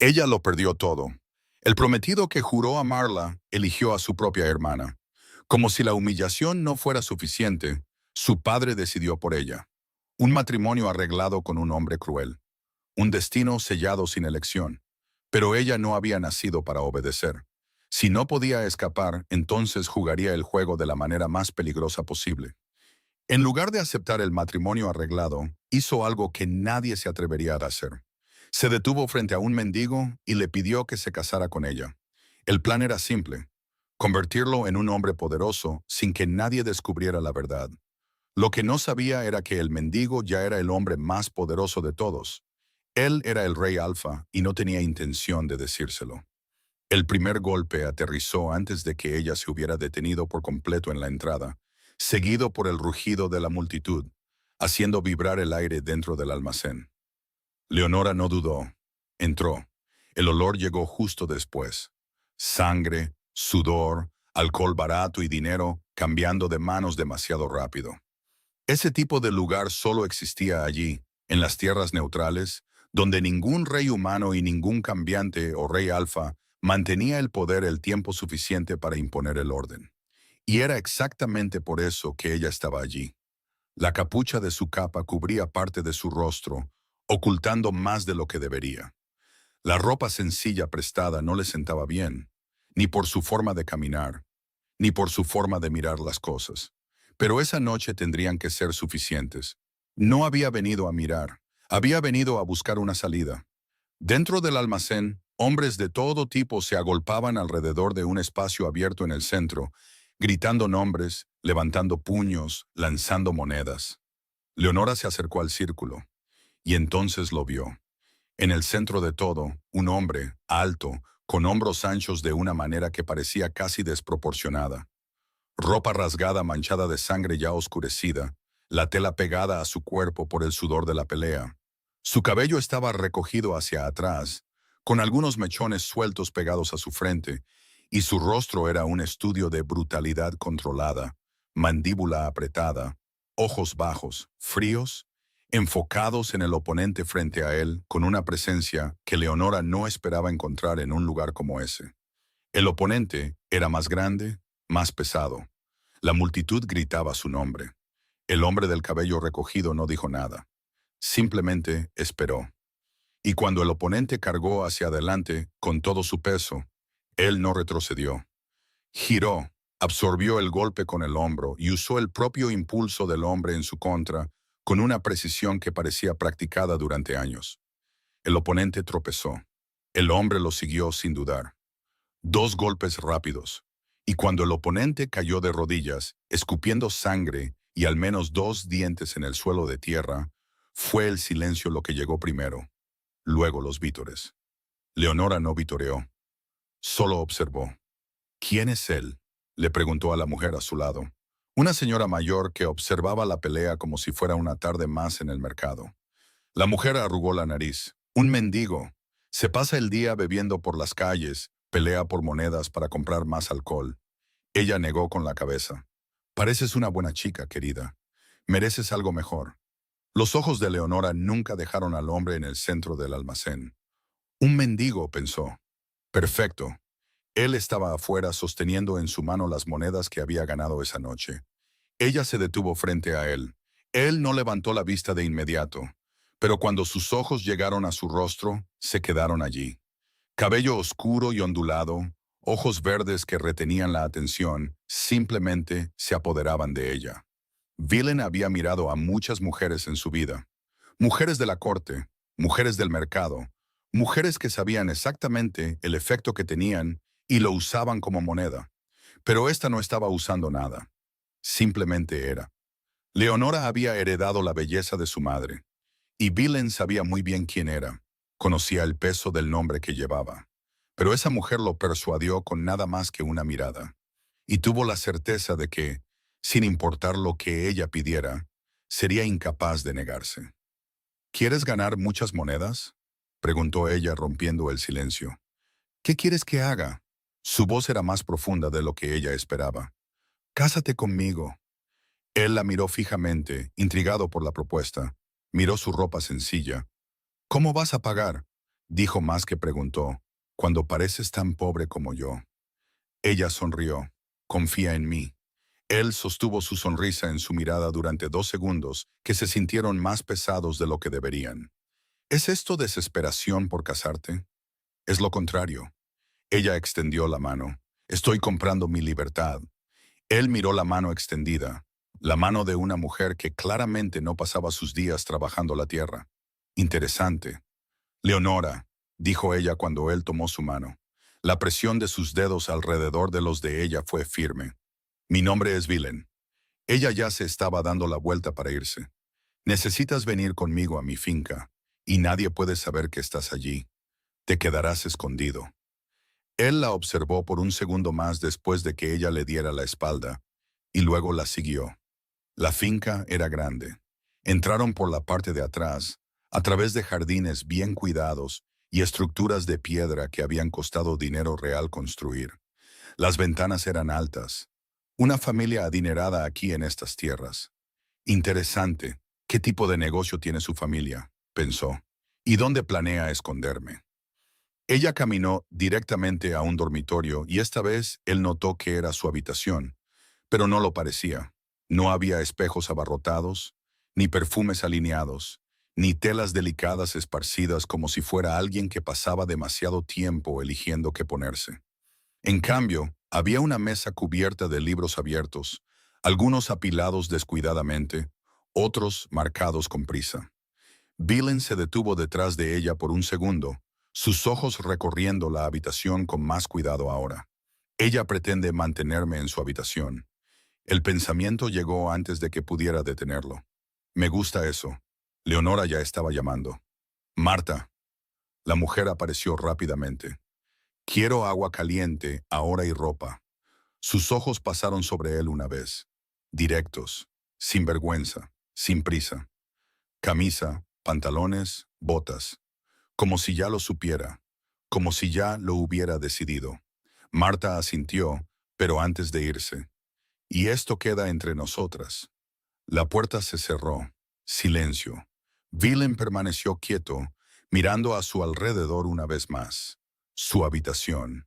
Ella lo perdió todo. El prometido que juró amarla eligió a su propia hermana. Como si la humillación no fuera suficiente, su padre decidió por ella. Un matrimonio arreglado con un hombre cruel. Un destino sellado sin elección. Pero ella no había nacido para obedecer. Si no podía escapar, entonces jugaría el juego de la manera más peligrosa posible. En lugar de aceptar el matrimonio arreglado, hizo algo que nadie se atrevería a hacer. Se detuvo frente a un mendigo y le pidió que se casara con ella. El plan era simple: convertirlo en un hombre poderoso sin que nadie descubriera la verdad. Lo que no sabía era que el mendigo ya era el hombre más poderoso de todos. Él era el rey Alfa y no tenía intención de decírselo. El primer golpe aterrizó antes de que ella se hubiera detenido por completo en la entrada, seguido por el rugido de la multitud, haciendo vibrar el aire dentro del almacén. Leonora no dudó. Entró. El olor llegó justo después. Sangre, sudor, alcohol barato y dinero cambiando de manos demasiado rápido. Ese tipo de lugar solo existía allí, en las tierras neutrales, donde ningún rey humano y ningún cambiante o rey alfa mantenía el poder el tiempo suficiente para imponer el orden. Y era exactamente por eso que ella estaba allí. La capucha de su capa cubría parte de su rostro, ocultando más de lo que debería. La ropa sencilla prestada no le sentaba bien, ni por su forma de caminar, ni por su forma de mirar las cosas. Pero esa noche tendrían que ser suficientes. No había venido a mirar, había venido a buscar una salida. Dentro del almacén, hombres de todo tipo se agolpaban alrededor de un espacio abierto en el centro, gritando nombres, levantando puños, lanzando monedas. Leonora se acercó al círculo, y entonces lo vio. En el centro de todo, un hombre, alto, con hombros anchos de una manera que parecía casi desproporcionada. Ropa rasgada manchada de sangre ya oscurecida, la tela pegada a su cuerpo por el sudor de la pelea. Su cabello estaba recogido hacia atrás, con algunos mechones sueltos pegados a su frente, y su rostro era un estudio de brutalidad controlada, mandíbula apretada, ojos bajos, fríos, enfocados en el oponente frente a él con una presencia que Leonora no esperaba encontrar en un lugar como ese. El oponente era más grande, más pesado. La multitud gritaba su nombre. El hombre del cabello recogido no dijo nada. Simplemente esperó. Y cuando el oponente cargó hacia adelante con todo su peso, él no retrocedió. Giró, absorbió el golpe con el hombro y usó el propio impulso del hombre en su contra con una precisión que parecía practicada durante años. El oponente tropezó. El hombre lo siguió sin dudar. Dos golpes rápidos, y cuando el oponente cayó de rodillas, escupiendo sangre y al menos dos dientes en el suelo de tierra, fue el silencio lo que llegó primero, luego los vítores. Leonora no vitoreó, solo observó. ¿Quién es él?, le preguntó a la mujer a su lado, una señora mayor que observaba la pelea como si fuera una tarde más en el mercado. La mujer arrugó la nariz. Un mendigo. Se pasa el día bebiendo por las calles, pelea por monedas para comprar más alcohol. Ella negó con la cabeza. Pareces una buena chica, querida. Mereces algo mejor. Los ojos de Leonora nunca dejaron al hombre en el centro del almacén. Un mendigo, pensó. Perfecto. Él estaba afuera sosteniendo en su mano las monedas que había ganado esa noche. Ella se detuvo frente a él. Él no levantó la vista de inmediato, pero cuando sus ojos llegaron a su rostro, se quedaron allí. Cabello oscuro y ondulado, ojos verdes que retenían la atención, simplemente se apoderaban de ella. Villain había mirado a muchas mujeres en su vida. Mujeres de la corte, mujeres del mercado, mujeres que sabían exactamente el efecto que tenían y lo usaban como moneda. Pero esta no estaba usando nada. Simplemente era. Leonora había heredado la belleza de su madre, y Villain sabía muy bien quién era. Conocía el peso del nombre que llevaba. Pero esa mujer lo persuadió con nada más que una mirada, y tuvo la certeza de que, sin importar lo que ella pidiera, sería incapaz de negarse. ¿Quieres ganar muchas monedas?, preguntó ella rompiendo el silencio. ¿Qué quieres que haga? Su voz era más profunda de lo que ella esperaba. Cásate conmigo. Él la miró fijamente, intrigado por la propuesta. Miró su ropa sencilla. ¿Cómo vas a pagar? Dijo más que preguntó, cuando pareces tan pobre como yo. Ella sonrió. Confía en mí. Él sostuvo su sonrisa en su mirada durante 2 segundos que se sintieron más pesados de lo que deberían. ¿Es esto desesperación por casarte? Es lo contrario. Ella extendió la mano. Estoy comprando mi libertad. Él miró la mano extendida, la mano de una mujer que claramente no pasaba sus días trabajando la tierra. Interesante. Leonora, dijo ella cuando él tomó su mano. La presión de sus dedos alrededor de los de ella fue firme. Mi nombre es Vilen. Ella ya se estaba dando la vuelta para irse. Necesitas venir conmigo a mi finca, y nadie puede saber que estás allí. Te quedarás escondido. Él la observó por un segundo más después de que ella le diera la espalda, y luego la siguió. La finca era grande. Entraron por la parte de atrás, a través de jardines bien cuidados y estructuras de piedra que habían costado dinero real construir. Las ventanas eran altas. Una familia adinerada aquí en estas tierras. Interesante. ¿Qué tipo de negocio tiene su familia?, pensó. ¿Y dónde planea esconderme? Ella caminó directamente a un dormitorio y esta vez él notó que era su habitación, pero no lo parecía. No había espejos abarrotados, ni perfumes alineados, ni telas delicadas esparcidas como si fuera alguien que pasaba demasiado tiempo eligiendo qué ponerse. En cambio, había una mesa cubierta de libros abiertos, algunos apilados descuidadamente, otros marcados con prisa. Vilen se detuvo detrás de ella por un segundo, sus ojos recorriendo la habitación con más cuidado ahora. Ella pretende mantenerme en su habitación. El pensamiento llegó antes de que pudiera detenerlo. Me gusta eso. Leonora ya estaba llamando. Marta. La mujer apareció rápidamente. Quiero agua caliente, ahora y ropa. Sus ojos pasaron sobre él una vez. Directos, sin vergüenza, sin prisa. Camisa, pantalones, botas. Como si ya lo supiera, como si ya lo hubiera decidido. Marta asintió, pero antes de irse. Y esto queda entre nosotras. La puerta se cerró. Silencio. Vilen permaneció quieto, mirando a su alrededor una vez más. Su habitación.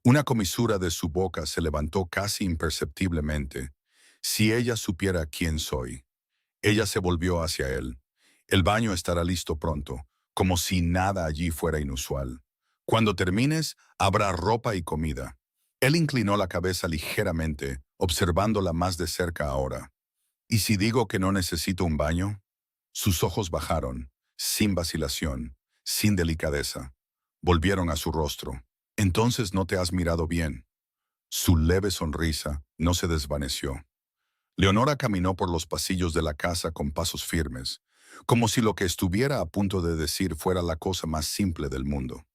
Una comisura de su boca se levantó casi imperceptiblemente. Si ella supiera quién soy. Ella se volvió hacia él. El baño estará listo pronto, como si nada allí fuera inusual. Cuando termines, habrá ropa y comida. Él inclinó la cabeza ligeramente, observándola más de cerca ahora. ¿Y si digo que no necesito un baño? Sus ojos bajaron, sin vacilación, sin delicadeza. Volvieron a su rostro. Entonces no te has mirado bien. Su leve sonrisa no se desvaneció. Leonora caminó por los pasillos de la casa con pasos firmes, como si lo que estuviera a punto de decir fuera la cosa más simple del mundo.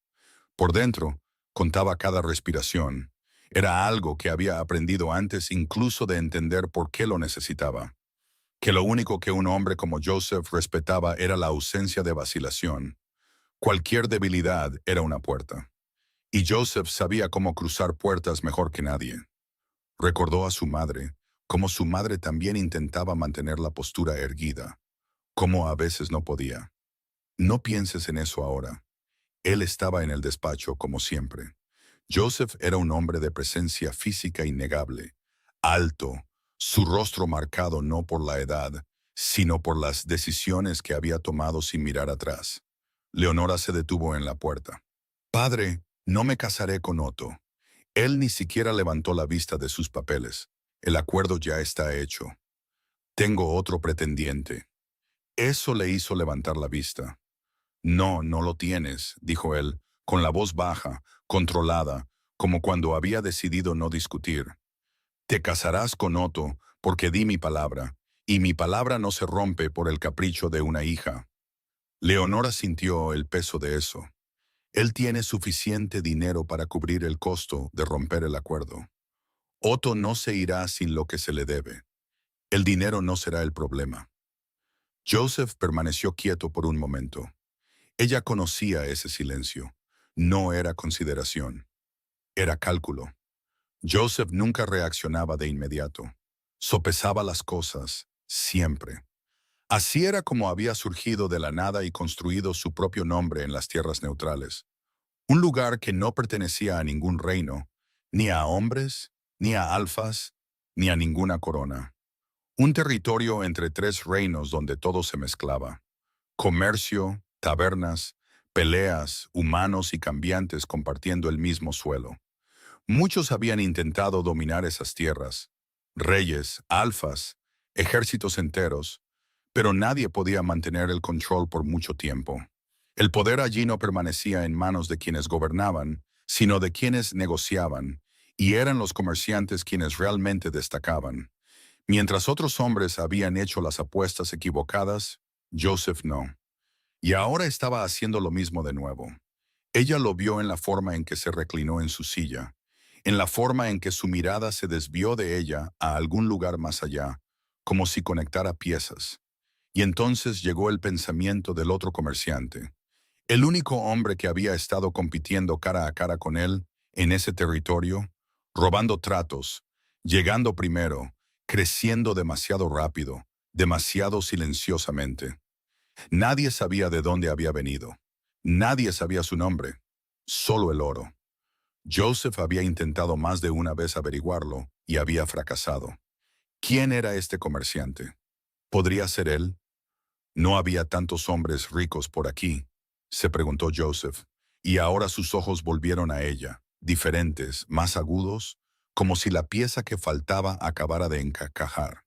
Por dentro, contaba cada respiración. Era algo que había aprendido antes incluso de entender por qué lo necesitaba. Que lo único que un hombre como Joseph respetaba era la ausencia de vacilación. Cualquier debilidad era una puerta. Y Joseph sabía cómo cruzar puertas mejor que nadie. Recordó a su madre, cómo su madre también intentaba mantener la postura erguida, cómo a veces no podía. No pienses en eso ahora. Él estaba en el despacho como siempre. Joseph era un hombre de presencia física innegable, alto, su rostro marcado no por la edad, sino por las decisiones que había tomado sin mirar atrás. Leonora se detuvo en la puerta. Padre, no me casaré con Otto. Él ni siquiera levantó la vista de sus papeles. El acuerdo ya está hecho. Tengo otro pretendiente. Eso le hizo levantar la vista. No, no lo tienes, dijo él, con la voz baja, controlada, como cuando había decidido no discutir. Te casarás con Otto porque di mi palabra, y mi palabra no se rompe por el capricho de una hija. Leonora sintió el peso de eso. Él tiene suficiente dinero para cubrir el costo de romper el acuerdo. Otto no se irá sin lo que se le debe. El dinero no será el problema. Joseph permaneció quieto por un momento. Ella conocía ese silencio. No era consideración. Era cálculo. Joseph nunca reaccionaba de inmediato. Sopesaba las cosas, siempre. Así era como había surgido de la nada y construido su propio nombre en las tierras neutrales. Un lugar que no pertenecía a ningún reino, ni a hombres, ni a alfas, ni a ninguna corona. Un territorio entre tres reinos donde todo se mezclaba. Comercio, tabernas, peleas, humanos y cambiantes compartiendo el mismo suelo. Muchos habían intentado dominar esas tierras. Reyes, alfas, ejércitos enteros, pero nadie podía mantener el control por mucho tiempo. El poder allí no permanecía en manos de quienes gobernaban, sino de quienes negociaban, y eran los comerciantes quienes realmente destacaban. Mientras otros hombres habían hecho las apuestas equivocadas, Joseph no. Y ahora estaba haciendo lo mismo de nuevo. Ella lo vio en la forma en que se reclinó en su silla, en la forma en que su mirada se desvió de ella a algún lugar más allá, como si conectara piezas. Y entonces llegó el pensamiento del otro comerciante, el único hombre que había estado compitiendo cara a cara con él en ese territorio, robando tratos, llegando primero, creciendo demasiado rápido, demasiado silenciosamente. Nadie sabía de dónde había venido. Nadie sabía su nombre. Solo el oro. Joseph había intentado más de una vez averiguarlo y había fracasado. ¿Quién era este comerciante? ¿Podría ser él? ¿No había tantos hombres ricos por aquí?, se preguntó Joseph, y ahora sus ojos volvieron a ella, diferentes, más agudos, como si la pieza que faltaba acabara de encajar.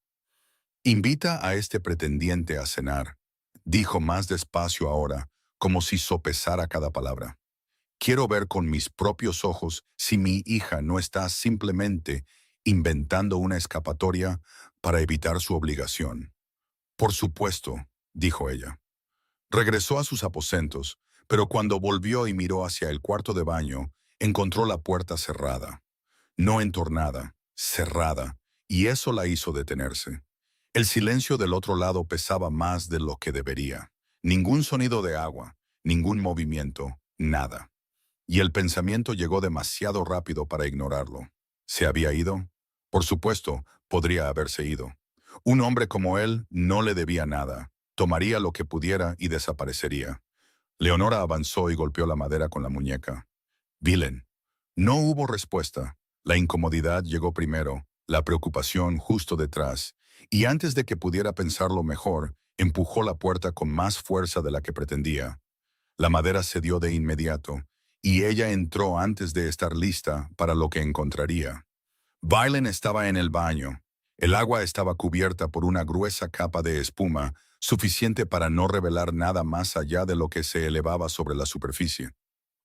Invita a este pretendiente a cenar, dijo más despacio ahora, como si sopesara cada palabra. Quiero ver con mis propios ojos si mi hija no está simplemente inventando una escapatoria para evitar su obligación. Por supuesto, dijo ella. Regresó a sus aposentos, pero cuando volvió y miró hacia el cuarto de baño, encontró la puerta cerrada. No entornada, cerrada, y eso la hizo detenerse. El silencio del otro lado pesaba más de lo que debería. Ningún sonido de agua, ningún movimiento, nada. Y el pensamiento llegó demasiado rápido para ignorarlo. ¿Se había ido? Por supuesto, podría haberse ido. Un hombre como él no le debía nada. Tomaría lo que pudiera y desaparecería. Leonora avanzó y golpeó la madera con la muñeca. Vilen. No hubo respuesta. La incomodidad llegó primero, la preocupación justo detrás, y antes de que pudiera pensarlo mejor, empujó la puerta con más fuerza de la que pretendía. La madera cedió de inmediato, y ella entró antes de estar lista para lo que encontraría. Vilen estaba en el baño. El agua estaba cubierta por una gruesa capa de espuma, suficiente para no revelar nada más allá de lo que se elevaba sobre la superficie.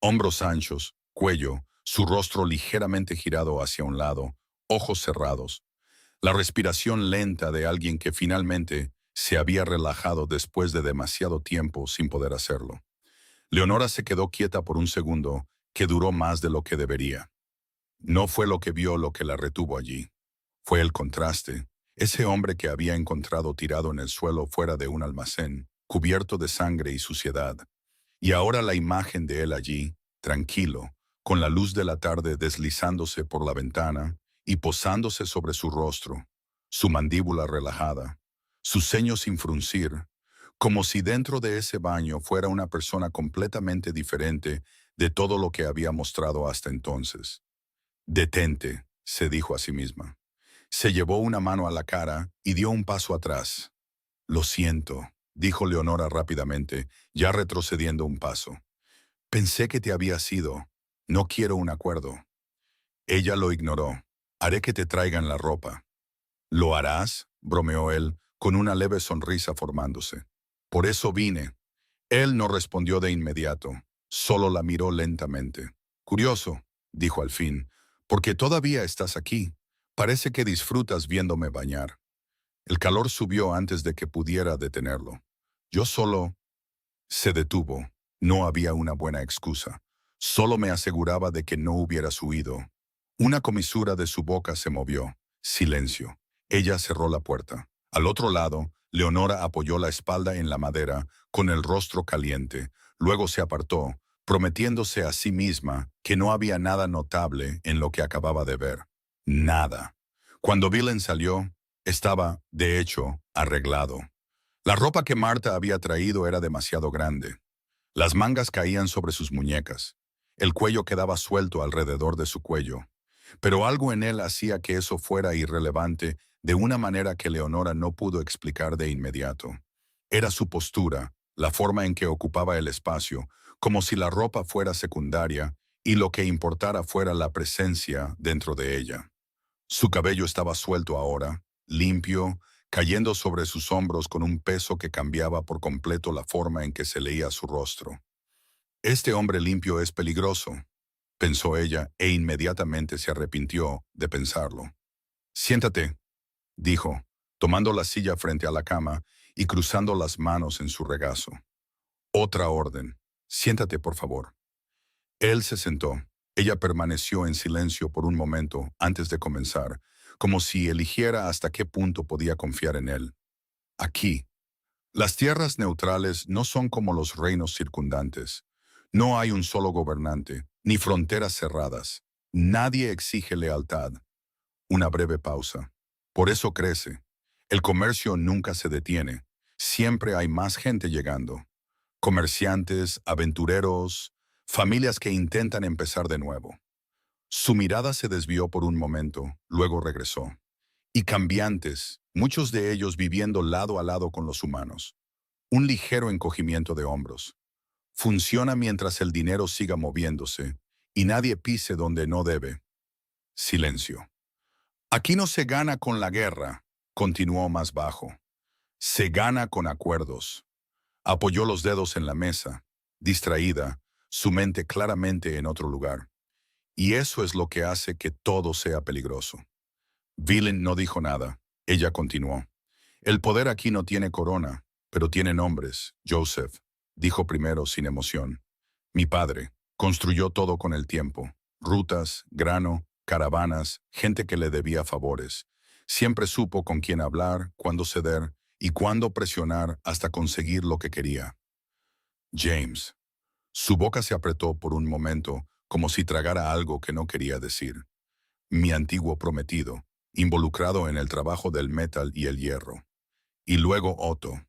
Hombros anchos, cuello, su rostro ligeramente girado hacia un lado, ojos cerrados. La respiración lenta de alguien que finalmente se había relajado después de demasiado tiempo sin poder hacerlo. Leonora se quedó quieta por un segundo, que duró más de lo que debería. No fue lo que vio lo que la retuvo allí. Fue el contraste, ese hombre que había encontrado tirado en el suelo fuera de un almacén, cubierto de sangre y suciedad. Y ahora la imagen de él allí, tranquilo, con la luz de la tarde deslizándose por la ventana y posándose sobre su rostro, su mandíbula relajada, sus ceños sin fruncir, como si dentro de ese baño fuera una persona completamente diferente de todo lo que había mostrado hasta entonces. «Detente», se dijo a sí misma. Se llevó una mano a la cara y dio un paso atrás. «Lo siento», dijo Leonora rápidamente, ya retrocediendo un paso. «Pensé que te habías ido. No quiero un acuerdo». Ella lo ignoró. «Haré que te traigan la ropa». «¿Lo harás?», bromeó él, con una leve sonrisa formándose. «Por eso vine». Él no respondió de inmediato, solo la miró lentamente. «Curioso», dijo al fin, «porque todavía estás aquí. Parece que disfrutas viéndome bañar». El calor subió antes de que pudiera detenerlo. Yo solo... Se detuvo. No había una buena excusa. Solo me aseguraba de que no hubieras huido. Una comisura de su boca se movió. Silencio. Ella cerró la puerta. Al otro lado, Leonora apoyó la espalda en la madera, con el rostro caliente. Luego se apartó, prometiéndose a sí misma que no había nada notable en lo que acababa de ver. Nada. Cuando Vilen salió, estaba, de hecho, arreglado. La ropa que Marta había traído era demasiado grande. Las mangas caían sobre sus muñecas. El cuello quedaba suelto alrededor de su cuello. Pero algo en él hacía que eso fuera irrelevante de una manera que Leonora no pudo explicar de inmediato. Era su postura, la forma en que ocupaba el espacio, como si la ropa fuera secundaria y lo que importara fuera la presencia dentro de ella. Su cabello estaba suelto ahora, limpio, cayendo sobre sus hombros con un peso que cambiaba por completo la forma en que se leía su rostro. Este hombre limpio es peligroso, pensó ella, e inmediatamente se arrepintió de pensarlo. Siéntate, dijo, tomando la silla frente a la cama y cruzando las manos en su regazo. Otra orden. Siéntate, por favor. Él se sentó. Ella permaneció en silencio por un momento antes de comenzar, como si eligiera hasta qué punto podía confiar en él. Aquí, las tierras neutrales no son como los reinos circundantes. No hay un solo gobernante, ni fronteras cerradas. Nadie exige lealtad. Una breve pausa. Por eso crece. El comercio nunca se detiene. Siempre hay más gente llegando. Comerciantes, aventureros, familias que intentan empezar de nuevo. Su mirada se desvió por un momento, luego regresó. Y cambiantes, muchos de ellos viviendo lado a lado con los humanos. Un ligero encogimiento de hombros. Funciona mientras el dinero siga moviéndose y nadie pise donde no debe. Silencio. Aquí no se gana con la guerra, continuó más bajo. Se gana con acuerdos. Apoyó los dedos en la mesa, distraída, su mente claramente en otro lugar. Y eso es lo que hace que todo sea peligroso. Villain no dijo nada. Ella continuó. El poder aquí no tiene corona, pero tiene nombres. Joseph, dijo primero sin emoción. Mi padre construyó todo con el tiempo. Rutas, grano, caravanas, gente que le debía favores. Siempre supo con quién hablar, cuándo ceder y cuándo presionar hasta conseguir lo que quería. James. Su boca se apretó por un momento, como si tragara algo que no quería decir. Mi antiguo prometido, involucrado en el trabajo del metal y el hierro. Y luego Otto.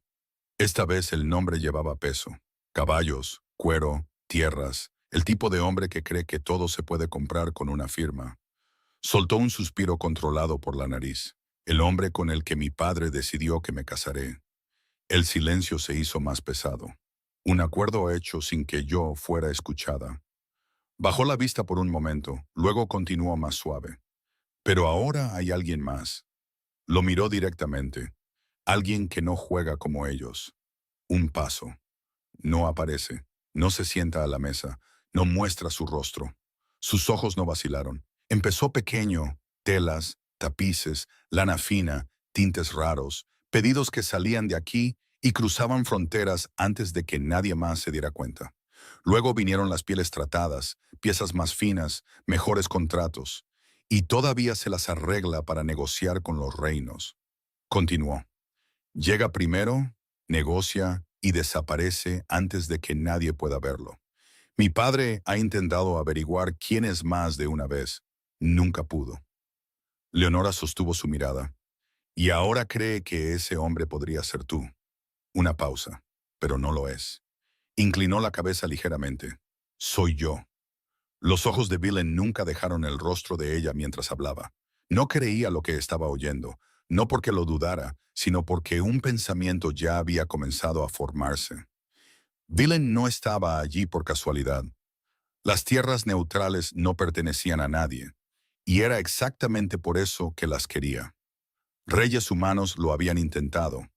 Esta vez el nombre llevaba peso. Caballos, cuero, tierras, el tipo de hombre que cree que todo se puede comprar con una firma. Soltó un suspiro controlado por la nariz. El hombre con el que mi padre decidió que me casaré. El silencio se hizo más pesado. Un acuerdo hecho sin que yo fuera escuchada. Bajó la vista por un momento, luego continuó más suave. Pero ahora hay alguien más. Lo miró directamente. Alguien que no juega como ellos. Un paso. No aparece. No se sienta a la mesa. No muestra su rostro. Sus ojos no vacilaron. Empezó pequeño. Telas, tapices, lana fina, tintes raros, pedidos que salían de aquí y cruzaban fronteras antes de que nadie más se diera cuenta. Luego vinieron las pieles tratadas, piezas más finas, mejores contratos. Y todavía se las arregla para negociar con los reinos. Continuó. Llega primero, negocia y desaparece antes de que nadie pueda verlo. Mi padre ha intentado averiguar quién es más de una vez. Nunca pudo. Leonora sostuvo su mirada. Y ahora cree que ese hombre podría ser tú. Una pausa, pero no lo es. Inclinó la cabeza ligeramente. Soy yo. Los ojos de Villain nunca dejaron el rostro de ella mientras hablaba. No creía lo que estaba oyendo, no porque lo dudara, sino porque un pensamiento ya había comenzado a formarse. Villain no estaba allí por casualidad. Las tierras neutrales no pertenecían a nadie, y era exactamente por eso que las quería. Reyes humanos lo habían intentado,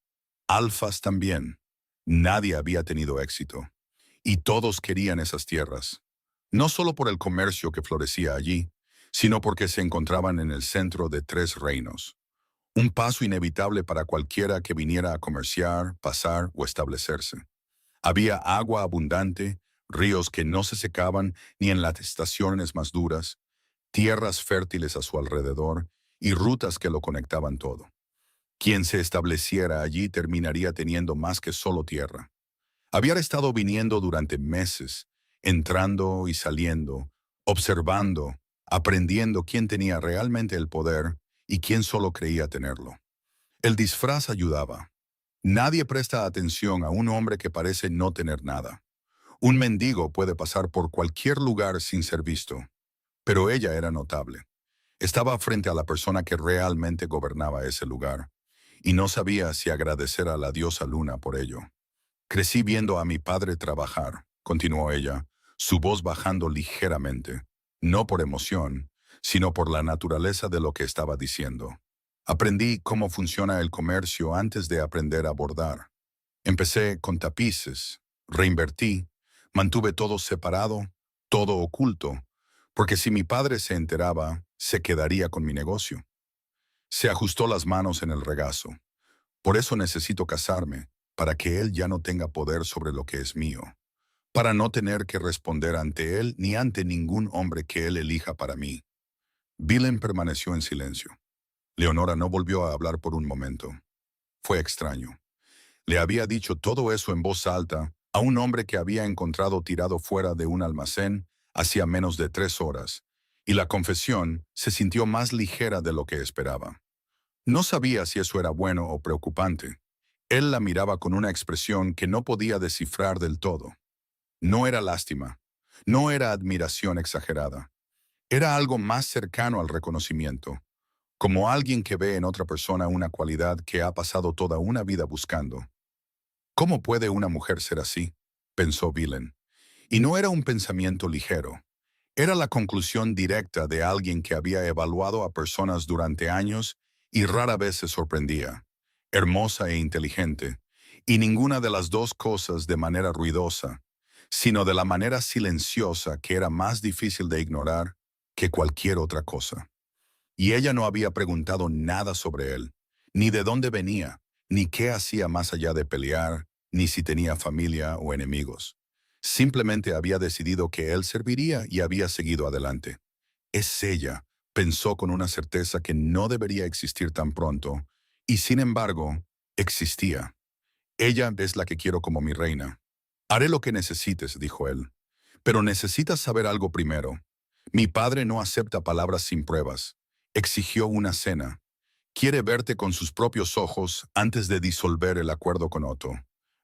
alfas también. Nadie había tenido éxito, y todos querían esas tierras. No solo por el comercio que florecía allí, sino porque se encontraban en el centro de 3 reinos. Un paso inevitable para cualquiera que viniera a comerciar, pasar o establecerse. Había agua abundante, ríos que no se secaban ni en las estaciones más duras, tierras fértiles a su alrededor y rutas que lo conectaban todo. Quien se estableciera allí terminaría teniendo más que solo tierra. Había estado viniendo durante meses, entrando y saliendo, observando, aprendiendo quién tenía realmente el poder y quién solo creía tenerlo. El disfraz ayudaba. Nadie presta atención a un hombre que parece no tener nada. Un mendigo puede pasar por cualquier lugar sin ser visto, pero ella era notable. Estaba frente a la persona que realmente gobernaba ese lugar, y no sabía si agradecer a la diosa Luna por ello. Crecí viendo a mi padre trabajar, continuó ella, su voz bajando ligeramente, no por emoción, sino por la naturaleza de lo que estaba diciendo. Aprendí cómo funciona el comercio antes de aprender a bordar. Empecé con tapices, reinvertí, mantuve todo separado, todo oculto, porque si mi padre se enteraba, se quedaría con mi negocio. Se ajustó las manos en el regazo. Por eso necesito casarme, para que él ya no tenga poder sobre lo que es mío, para no tener que responder ante él ni ante ningún hombre que él elija para mí. Vilen permaneció en silencio. Leonora no volvió a hablar por un momento. Fue extraño. Le había dicho todo eso en voz alta a un hombre que había encontrado tirado fuera de un almacén hacía menos de 3 horas, y la confesión se sintió más ligera de lo que esperaba. No sabía si eso era bueno o preocupante. Él la miraba con una expresión que no podía descifrar del todo. No era lástima, no era admiración exagerada. Era algo más cercano al reconocimiento, como alguien que ve en otra persona una cualidad que ha pasado toda una vida buscando. ¿Cómo puede una mujer ser así?, pensó Vilen. Y no era un pensamiento ligero. Era la conclusión directa de alguien que había evaluado a personas durante años y rara vez se sorprendía. Hermosa e inteligente, y ninguna de las dos cosas de manera ruidosa, sino de la manera silenciosa que era más difícil de ignorar que cualquier otra cosa. Y ella no había preguntado nada sobre él, ni de dónde venía, ni qué hacía más allá de pelear, ni si tenía familia o enemigos. Simplemente había decidido que él serviría y había seguido adelante. Es ella, pensó con una certeza que no debería existir tan pronto, y sin embargo, existía. Ella es la que quiero como mi reina. Haré lo que necesites, dijo él. Pero necesitas saber algo primero. Mi padre no acepta palabras sin pruebas. Exigió una cena. Quiere verte con sus propios ojos antes de disolver el acuerdo con Otto.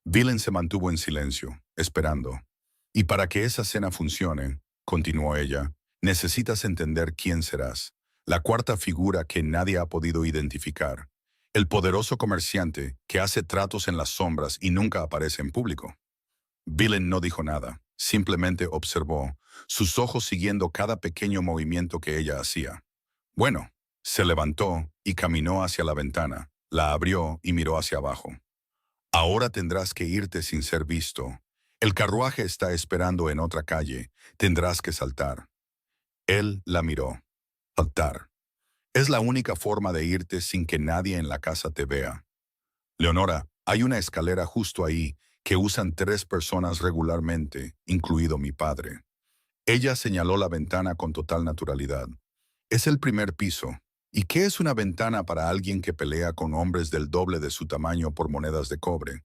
Vilen se mantuvo en silencio, esperando. Y para que esa cena funcione, continuó ella, necesitas entender quién serás. La cuarta figura que nadie ha podido identificar. El poderoso comerciante que hace tratos en las sombras y nunca aparece en público. Vilen no dijo nada, simplemente observó, sus ojos siguiendo cada pequeño movimiento que ella hacía. Bueno, se levantó y caminó hacia la ventana, la abrió y miró hacia abajo. Ahora tendrás que irte sin ser visto. El carruaje está esperando en otra calle, tendrás que saltar. Él la miró. Saltar. Es la única forma de irte sin que nadie en la casa te vea. Leonora, hay una escalera justo ahí que usan 3 personas regularmente, incluido mi padre. Ella señaló la ventana con total naturalidad. Es el primer piso. ¿Y qué es una ventana para alguien que pelea con hombres del doble de su tamaño por monedas de cobre?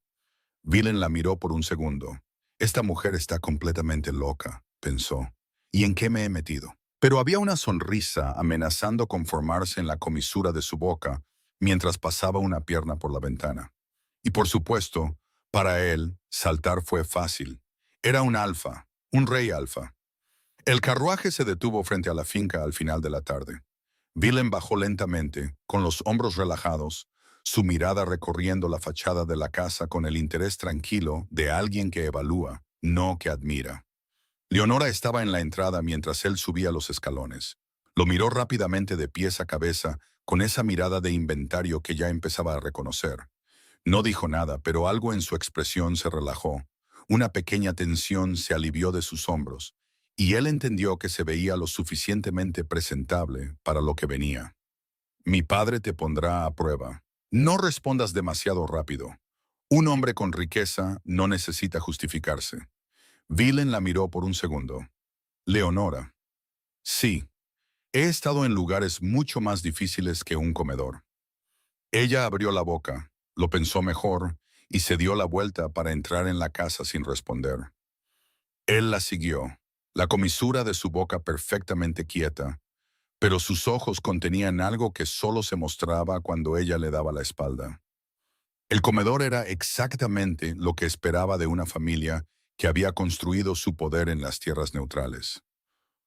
Vilen la miró por un segundo. Esta mujer está completamente loca, pensó. ¿Y en qué me he metido? Pero había una sonrisa amenazando con formarse en la comisura de su boca mientras pasaba una pierna por la ventana. Y por supuesto, para él, saltar fue fácil. Era un alfa, un rey alfa. El carruaje se detuvo frente a la finca al final de la tarde. Vilen bajó lentamente, con los hombros relajados, su mirada recorriendo la fachada de la casa con el interés tranquilo de alguien que evalúa, no que admira. Leonora estaba en la entrada mientras él subía los escalones. Lo miró rápidamente de pies a cabeza, con esa mirada de inventario que ya empezaba a reconocer. No dijo nada, pero algo en su expresión se relajó. Una pequeña tensión se alivió de sus hombros, y él entendió que se veía lo suficientemente presentable para lo que venía. Mi padre te pondrá a prueba. No respondas demasiado rápido. Un hombre con riqueza no necesita justificarse. Vilen la miró por un segundo. Leonora. Sí, he estado en lugares mucho más difíciles que un comedor. Ella abrió la boca, lo pensó mejor y se dio la vuelta para entrar en la casa sin responder. Él la siguió, la comisura de su boca perfectamente quieta, pero sus ojos contenían algo que solo se mostraba cuando ella le daba la espalda. El comedor era exactamente lo que esperaba de una familia que había construido su poder en las tierras neutrales.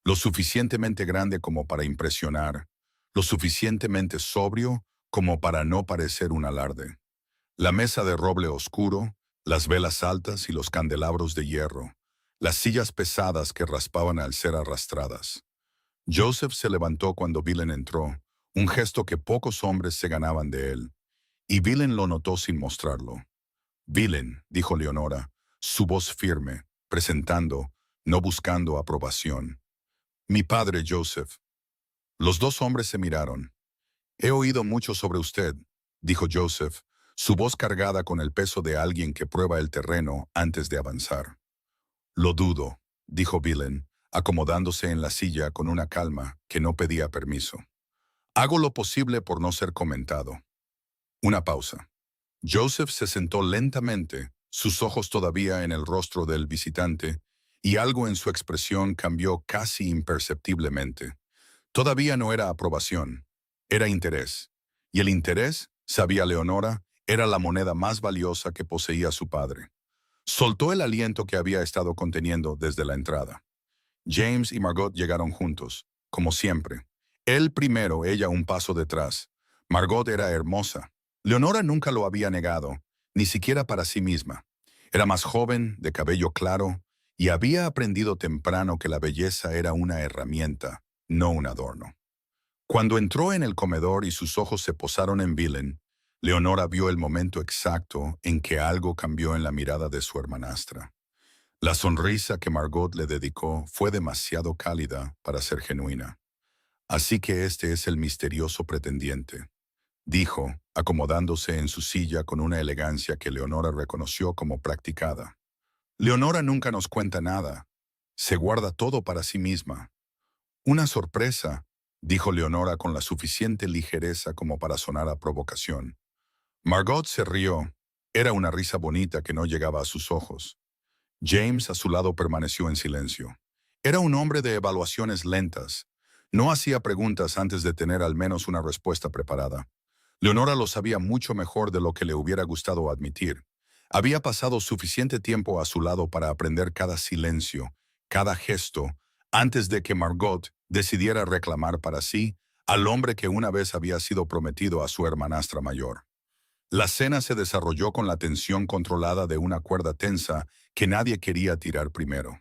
Lo suficientemente grande como para impresionar, lo suficientemente sobrio como para no parecer un alarde. La mesa de roble oscuro, las velas altas y los candelabros de hierro, las sillas pesadas que raspaban al ser arrastradas. Joseph se levantó cuando Billen entró, un gesto que pocos hombres se ganaban de él, y Billen lo notó sin mostrarlo. Billen, dijo Leonora, su voz firme, presentando, no buscando aprobación. Mi padre, Joseph. Los dos hombres se miraron. He oído mucho sobre usted, dijo Joseph, su voz cargada con el peso de alguien que prueba el terreno antes de avanzar. Lo dudo, dijo Billen, acomodándose en la silla con una calma que no pedía permiso. Hago lo posible por no ser comentado. Una pausa. Joseph se sentó lentamente, sus ojos todavía en el rostro del visitante, y algo en su expresión cambió casi imperceptiblemente. Todavía no era aprobación, era interés. Y el interés, sabía Leonora, era la moneda más valiosa que poseía su padre. Soltó el aliento que había estado conteniendo desde la entrada. James y Margot llegaron juntos, como siempre. Él primero, ella un paso detrás. Margot era hermosa. Leonora nunca lo había negado, ni siquiera para sí misma. Era más joven, de cabello claro, y había aprendido temprano que la belleza era una herramienta, no un adorno. Cuando entró en el comedor y sus ojos se posaron en Billen, Leonora vio el momento exacto en que algo cambió en la mirada de su hermanastra. La sonrisa que Margot le dedicó fue demasiado cálida para ser genuina. Así que este es el misterioso pretendiente, dijo, acomodándose en su silla con una elegancia que Leonora reconoció como practicada. Leonora nunca nos cuenta nada. Se guarda todo para sí misma. Una sorpresa, dijo Leonora con la suficiente ligereza como para sonar a provocación. Margot se rió. Era una risa bonita que no llegaba a sus ojos. James a su lado permaneció en silencio. Era un hombre de evaluaciones lentas. No hacía preguntas antes de tener al menos una respuesta preparada. Leonora lo sabía mucho mejor de lo que le hubiera gustado admitir. Había pasado suficiente tiempo a su lado para aprender cada silencio, cada gesto, antes de que Margot decidiera reclamar para sí al hombre que una vez había sido prometido a su hermanastra mayor. La cena se desarrolló con la tensión controlada de una cuerda tensa que nadie quería tirar primero.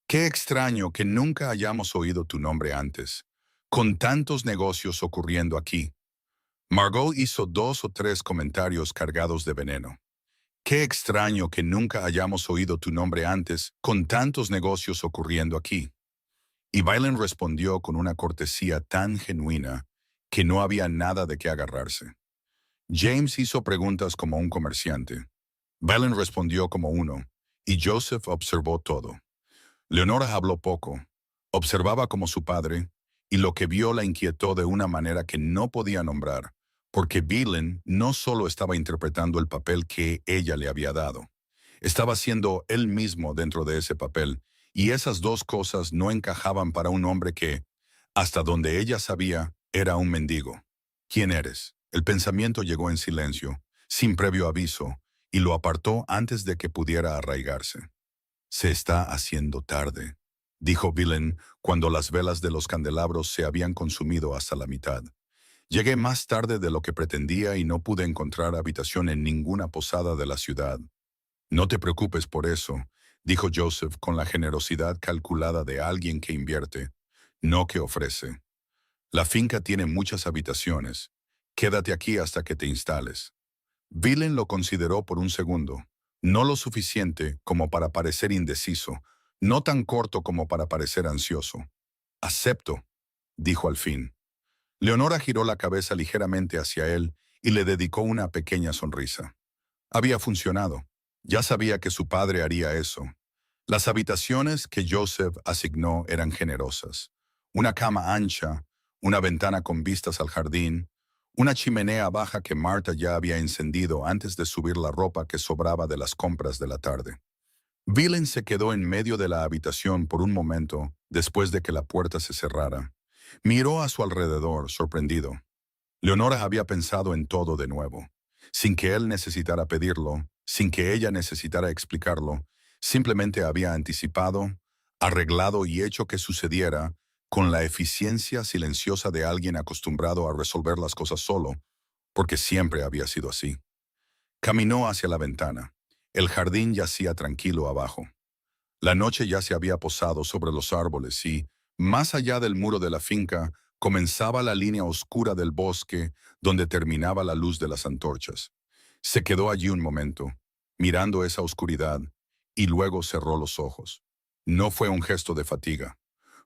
Qué extraño que nunca hayamos oído tu nombre antes, con tantos negocios ocurriendo aquí. Margot hizo 2 o 3 comentarios cargados de veneno. Qué extraño que nunca hayamos oído tu nombre antes, con tantos negocios ocurriendo aquí. Y Billen respondió con una cortesía tan genuina que no había nada de qué agarrarse. James hizo preguntas como un comerciante. Billen respondió como uno, y Joseph observó todo. Leonora habló poco, observaba como su padre, y lo que vio la inquietó de una manera que no podía nombrar, porque Billen no solo estaba interpretando el papel que ella le había dado, estaba siendo él mismo dentro de ese papel, y esas dos cosas no encajaban para un hombre que, hasta donde ella sabía, era un mendigo. ¿Quién eres? El pensamiento llegó en silencio, sin previo aviso, y lo apartó antes de que pudiera arraigarse. Se está haciendo tarde, dijo Billen cuando las velas de los candelabros se habían consumido hasta la mitad. Llegué más tarde de lo que pretendía y no pude encontrar habitación en ninguna posada de la ciudad. No te preocupes por eso, dijo Joseph con la generosidad calculada de alguien que invierte, no que ofrece. La finca tiene muchas habitaciones. Quédate aquí hasta que te instales. Billen lo consideró por un segundo, no lo suficiente como para parecer indeciso, no tan corto como para parecer ansioso. Acepto, dijo al fin. Leonora giró la cabeza ligeramente hacia él y le dedicó una pequeña sonrisa. Había funcionado. Ya sabía que su padre haría eso. Las habitaciones que Joseph asignó eran generosas. Una cama ancha, una ventana con vistas al jardín, una chimenea baja que Marta ya había encendido antes de subir la ropa que sobraba de las compras de la tarde. Billen se quedó en medio de la habitación por un momento después de que la puerta se cerrara. Miró a su alrededor, sorprendido. Leonora había pensado en todo de nuevo. sin que él necesitara pedirlo, sin que ella necesitara explicarlo, simplemente había anticipado, arreglado y hecho que sucediera con la eficiencia silenciosa de alguien acostumbrado a resolver las cosas solo, porque siempre había sido así. Caminó hacia la ventana. El jardín yacía tranquilo abajo. La noche ya se había posado sobre los árboles y, más allá del muro de la finca, comenzaba la línea oscura del bosque donde terminaba la luz de las antorchas. Se quedó allí un momento, mirando esa oscuridad, y luego cerró los ojos. No fue un gesto de fatiga,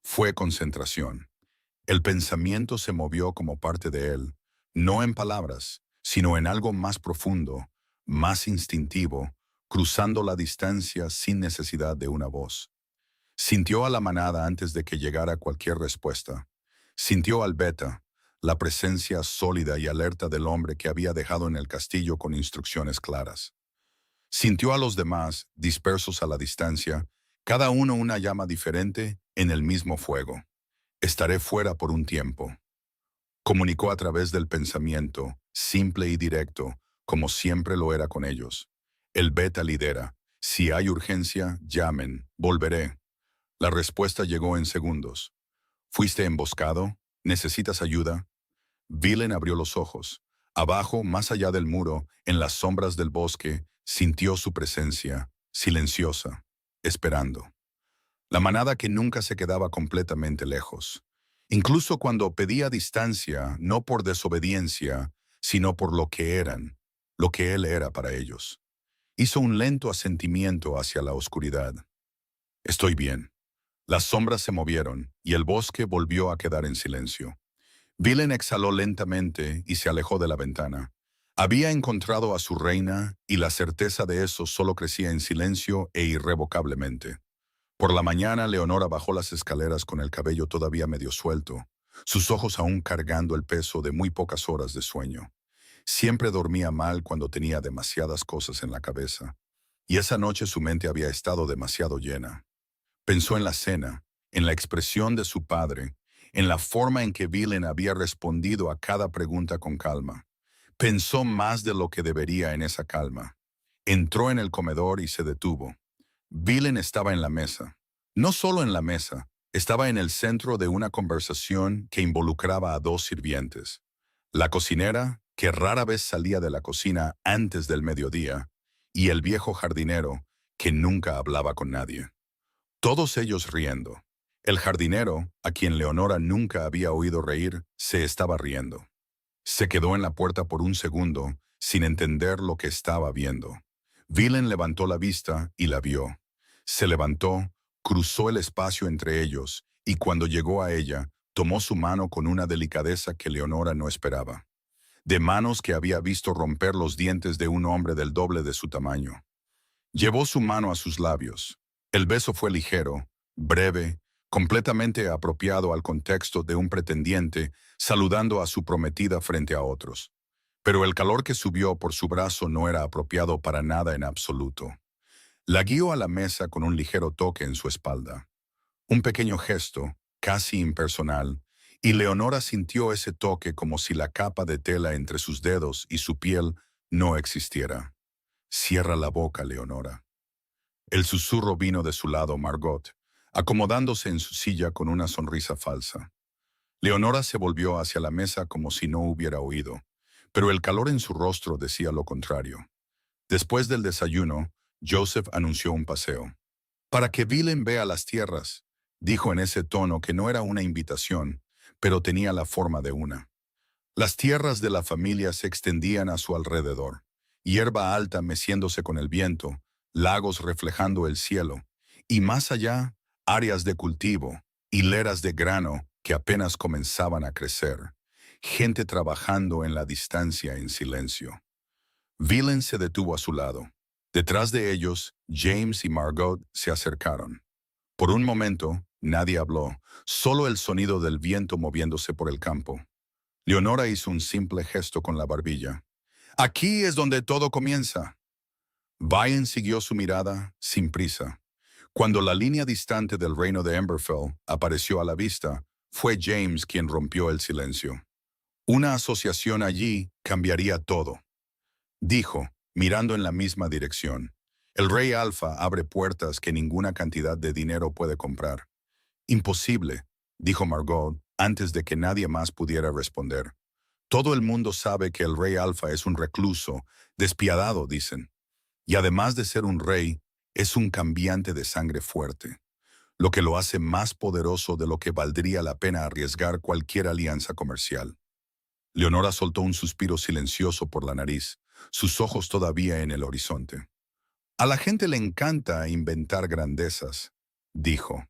fue concentración. El pensamiento se movió como parte de él, no en palabras, sino en algo más profundo, más instintivo, cruzando la distancia sin necesidad de una voz. Sintió a la manada antes de que llegara cualquier respuesta. Sintió al beta, la presencia sólida y alerta del hombre que había dejado en el castillo con instrucciones claras. Sintió a los demás, dispersos a la distancia, cada uno una llama diferente en el mismo fuego. Estaré fuera por un tiempo. Comunicó a través del pensamiento, simple y directo, como siempre lo era con ellos. El beta lidera. Si hay urgencia, llamen. Volveré. La respuesta llegó en segundos. ¿Fuiste emboscado? ¿Necesitas ayuda? Vilen abrió los ojos. Abajo, más allá del muro, en las sombras del bosque, sintió su presencia, silenciosa, esperando. La manada que nunca se quedaba completamente lejos. Incluso cuando pedía distancia, no por desobediencia, sino por lo que eran, lo que él era para ellos. Hizo un lento asentimiento hacia la oscuridad. Estoy bien. Las sombras se movieron y el bosque volvió a quedar en silencio. Vilen exhaló lentamente y se alejó de la ventana. Había encontrado a su reina y la certeza de eso solo crecía en silencio e irrevocablemente. Por la mañana, Leonora bajó las escaleras con el cabello todavía medio suelto, sus ojos aún cargando el peso de muy pocas horas de sueño. Siempre dormía mal cuando tenía demasiadas cosas en la cabeza, y esa noche su mente había estado demasiado llena. Pensó en la cena, en la expresión de su padre, en la forma en que Vilen había respondido a cada pregunta con calma. Pensó más de lo que debería en esa calma. Entró en el comedor y se detuvo. Vilen estaba en la mesa. No solo en la mesa, estaba en el centro de una conversación que involucraba a dos sirvientes. La cocinera, que rara vez salía de la cocina antes del mediodía, y el viejo jardinero, que nunca hablaba con nadie. Todos ellos riendo. El jardinero, a quien Leonora nunca había oído reír, se estaba riendo. Se quedó en la puerta por un segundo, sin entender lo que estaba viendo. Vilen levantó la vista y la vio. Se levantó, cruzó el espacio entre ellos, y cuando llegó a ella, tomó su mano con una delicadeza que Leonora no esperaba. De manos que había visto romper los dientes de un hombre del doble de su tamaño. Llevó su mano a sus labios. El beso fue ligero, breve, completamente apropiado al contexto de un pretendiente saludando a su prometida frente a otros. Pero el calor que subió por su brazo no era apropiado para nada en absoluto. La guió a la mesa con un ligero toque en su espalda. Un pequeño gesto, casi impersonal, y Leonora sintió ese toque como si la capa de tela entre sus dedos y su piel no existiera. Cierra la boca, Leonora. El susurro vino de su lado Margot, acomodándose en su silla con una sonrisa falsa. Leonora se volvió hacia la mesa como si no hubiera oído, pero el calor en su rostro decía lo contrario. Después del desayuno, Joseph anunció un paseo. Para que Vilen vea las tierras, dijo en ese tono que no era una invitación, pero tenía la forma de una. Las tierras de la familia se extendían a su alrededor, hierba alta meciéndose con el viento, lagos reflejando el cielo, y más allá, áreas de cultivo, hileras de grano que apenas comenzaban a crecer, gente trabajando en la distancia en silencio. Vilen se detuvo a su lado. Detrás de ellos, James y Margot se acercaron. Por un momento, nadie habló, solo el sonido del viento moviéndose por el campo. Leonora hizo un simple gesto con la barbilla. Aquí es donde todo comienza. Vian siguió su mirada, sin prisa. Cuando la línea distante del reino de Emberfell apareció a la vista, fue James quien rompió el silencio. Una asociación allí cambiaría todo. Dijo, mirando en la misma dirección. El rey Alfa abre puertas que ninguna cantidad de dinero puede comprar. Imposible, dijo Margot, antes de que nadie más pudiera responder. Todo el mundo sabe que el rey Alfa es un recluso, despiadado, dicen. Y además de ser un rey, es un cambiante de sangre fuerte, lo que lo hace más poderoso de lo que valdría la pena arriesgar cualquier alianza comercial. Leonora soltó un suspiro silencioso por la nariz, sus ojos todavía en el horizonte. A la gente le encanta inventar grandezas, dijo.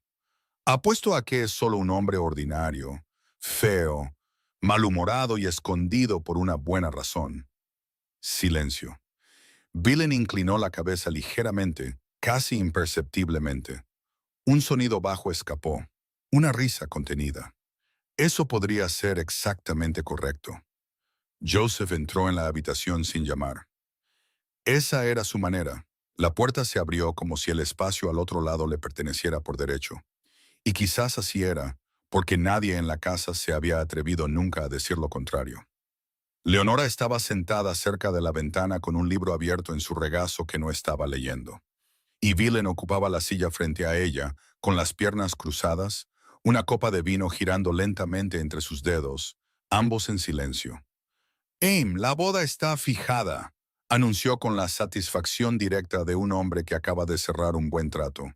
Apuesto a que es solo un hombre ordinario, feo, malhumorado y escondido por una buena razón. Silencio. Villain inclinó la cabeza ligeramente, casi imperceptiblemente. Un sonido bajo escapó, una risa contenida. Eso podría ser exactamente correcto. Joseph entró en la habitación sin llamar. Esa era su manera. La puerta se abrió como si el espacio al otro lado le perteneciera por derecho. Y quizás así era, porque nadie en la casa se había atrevido nunca a decir lo contrario. Leonora estaba sentada cerca de la ventana con un libro abierto en su regazo que no estaba leyendo. Y Villain ocupaba la silla frente a ella, con las piernas cruzadas, una copa de vino girando lentamente entre sus dedos, ambos en silencio. La boda está fijada, anunció con la satisfacción directa de un hombre que acaba de cerrar un buen trato.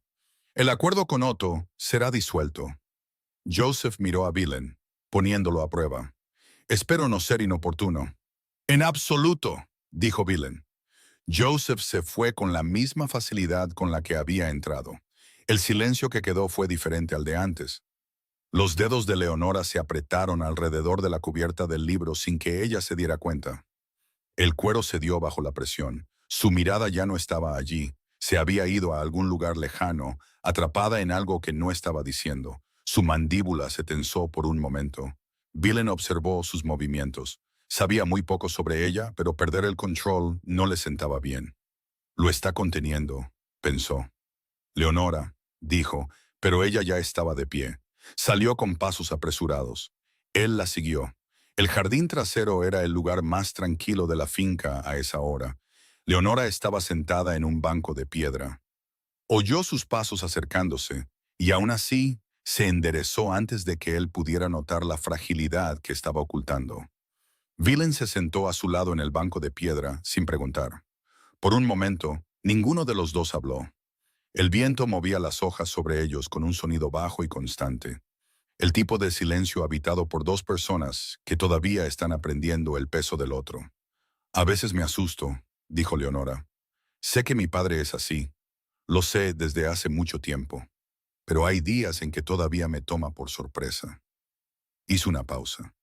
El acuerdo con Otto será disuelto. Joseph miró a Villain, poniéndolo a prueba. Espero no ser inoportuno. En absoluto, dijo Villain. Joseph se fue con la misma facilidad con la que había entrado. El silencio que quedó fue diferente al de antes. Los dedos de Leonora se apretaron alrededor de la cubierta del libro sin que ella se diera cuenta. El cuero cedió bajo la presión. Su mirada ya no estaba allí. Se había ido a algún lugar lejano, atrapada en algo que no estaba diciendo. Su mandíbula se tensó por un momento. Villain observó sus movimientos. Sabía muy poco sobre ella, pero perder el control no le sentaba bien. Lo está conteniendo, pensó. Leonora, dijo, pero ella ya estaba de pie. Salió con pasos apresurados. Él la siguió. El jardín trasero era el lugar más tranquilo de la finca a esa hora. Leonora estaba sentada en un banco de piedra. Oyó sus pasos acercándose, y aún así se enderezó antes de que él pudiera notar la fragilidad que estaba ocultando. Villain se sentó a su lado en el banco de piedra, sin preguntar. Por un momento, ninguno de los dos habló. El viento movía las hojas sobre ellos con un sonido bajo y constante. El tipo de silencio habitado por dos personas que todavía están aprendiendo el peso del otro. A veces me asusto, dijo Leonora. Sé que mi padre es así. Lo sé desde hace mucho tiempo. Pero hay días en que todavía me toma por sorpresa. Hizo una pausa.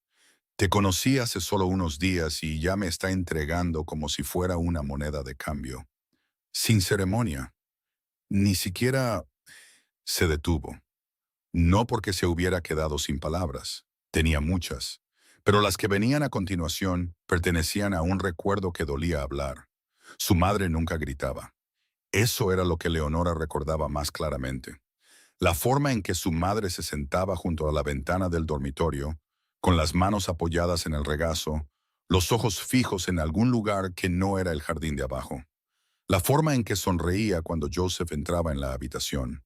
Te conocí hace solo unos días y ya me está entregando como si fuera una moneda de cambio. Sin ceremonia. Ni siquiera se detuvo. No porque se hubiera quedado sin palabras. Tenía muchas. Pero las que venían a continuación pertenecían a un recuerdo que dolía hablar. Su madre nunca gritaba. Eso era lo que Leonora recordaba más claramente. La forma en que su madre se sentaba junto a la ventana del dormitorio, con las manos apoyadas en el regazo, los ojos fijos en algún lugar que no era el jardín de abajo. La forma en que sonreía cuando Joseph entraba en la habitación.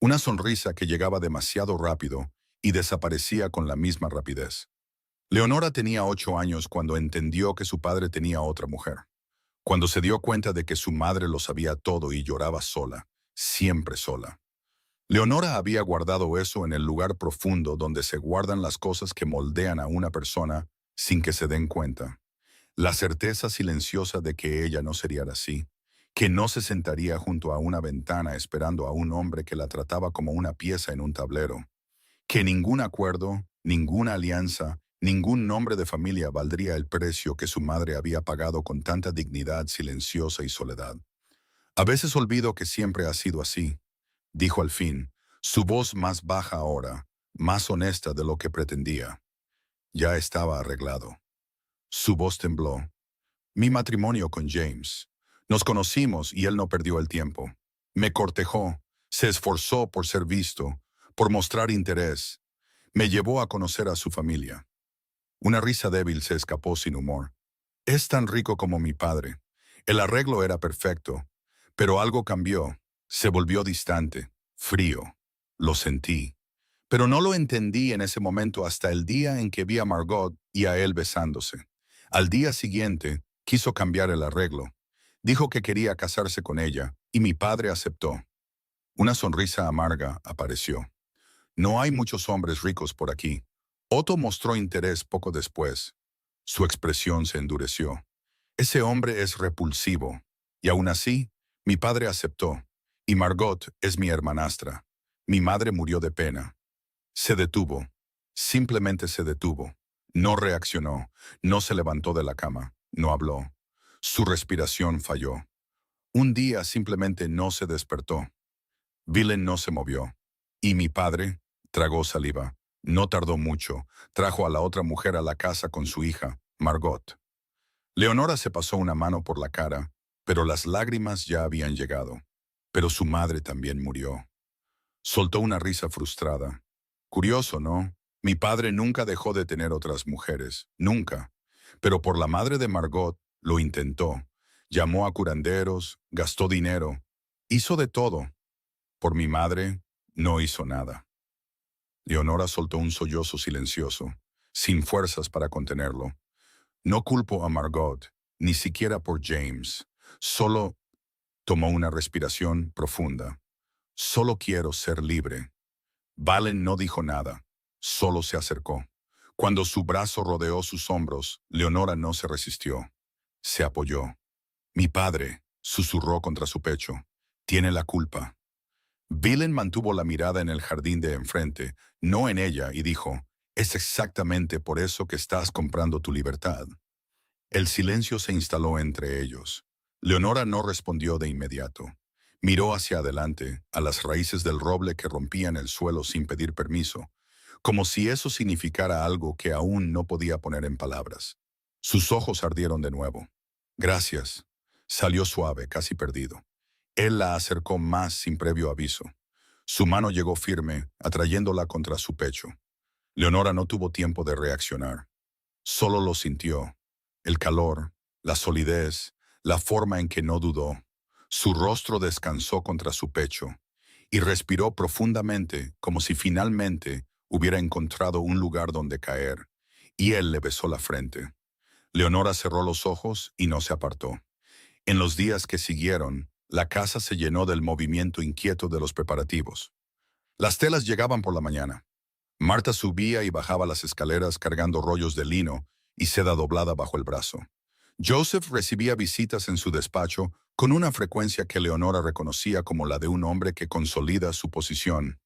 Una sonrisa que llegaba demasiado rápido y desaparecía con la misma rapidez. Leonora tenía 8 años cuando entendió que su padre tenía otra mujer. Cuando se dio cuenta de que su madre lo sabía todo y lloraba sola, siempre sola. Leonora había guardado eso en el lugar profundo donde se guardan las cosas que moldean a una persona sin que se den cuenta. La certeza silenciosa de que ella no sería así, que no se sentaría junto a una ventana esperando a un hombre que la trataba como una pieza en un tablero, que ningún acuerdo, ninguna alianza, ningún nombre de familia valdría el precio que su madre había pagado con tanta dignidad silenciosa y soledad. A veces olvido que siempre ha sido así, dijo al fin, su voz más baja ahora, más honesta de lo que pretendía. Ya estaba arreglado. Su voz tembló. Mi matrimonio con James. Nos conocimos y él no perdió el tiempo. Me cortejó, se esforzó por ser visto, por mostrar interés. Me llevó a conocer a su familia. Una risa débil se escapó sin humor. Es tan rico como mi padre. El arreglo era perfecto, pero algo cambió. Se volvió distante, frío. Lo sentí. Pero no lo entendí en ese momento hasta el día en que vi a Margot y a él besándose. Al día siguiente, quiso cambiar el arreglo. Dijo que quería casarse con ella, y mi padre aceptó. Una sonrisa amarga apareció. No hay muchos hombres ricos por aquí. Otto mostró interés poco después. Su expresión se endureció. Ese hombre es repulsivo. Y aún así, mi padre aceptó. Y Margot es mi hermanastra. Mi madre murió de pena. Se detuvo. Simplemente se detuvo. No reaccionó. No se levantó de la cama. No habló. Su respiración falló. Un día simplemente no se despertó. Vilen no se movió. Y mi padre tragó saliva. No tardó mucho. Trajo a la otra mujer a la casa con su hija, Margot. Leonora se pasó una mano por la cara, pero las lágrimas ya habían llegado. Pero su madre también murió. Soltó una risa frustrada. Curioso, ¿no? Mi padre nunca dejó de tener otras mujeres, nunca. Pero por la madre de Margot lo intentó. Llamó a curanderos, gastó dinero, hizo de todo. Por mi madre no hizo nada. Leonora soltó un sollozo silencioso, sin fuerzas para contenerlo. No culpo a Margot, ni siquiera por James. Solo tomó una respiración profunda. Solo quiero ser libre. Valen no dijo nada, solo se acercó. Cuando su brazo rodeó sus hombros, Leonora no se resistió. Se apoyó. Mi padre, susurró contra su pecho, tiene la culpa. Vilen mantuvo la mirada en el jardín de enfrente, no en ella, y dijo, es exactamente por eso que estás comprando tu libertad. El silencio se instaló entre ellos. Leonora no respondió de inmediato. Miró hacia adelante, a las raíces del roble que rompían el suelo sin pedir permiso, como si eso significara algo que aún no podía poner en palabras. Sus ojos ardieron de nuevo. Gracias. Salió suave, casi perdido. Él la acercó más sin previo aviso. Su mano llegó firme, atrayéndola contra su pecho. Leonora no tuvo tiempo de reaccionar. Solo lo sintió. El calor, la solidez, la forma en que no dudó. Su rostro descansó contra su pecho y respiró profundamente como si finalmente hubiera encontrado un lugar donde caer, y él le besó la frente. Leonora cerró los ojos y no se apartó. En los días que siguieron, la casa se llenó del movimiento inquieto de los preparativos. Las telas llegaban por la mañana. Marta subía y bajaba las escaleras cargando rollos de lino y seda doblada bajo el brazo. Joseph recibía visitas en su despacho con una frecuencia que Leonora reconocía como la de un hombre que consolida su posición,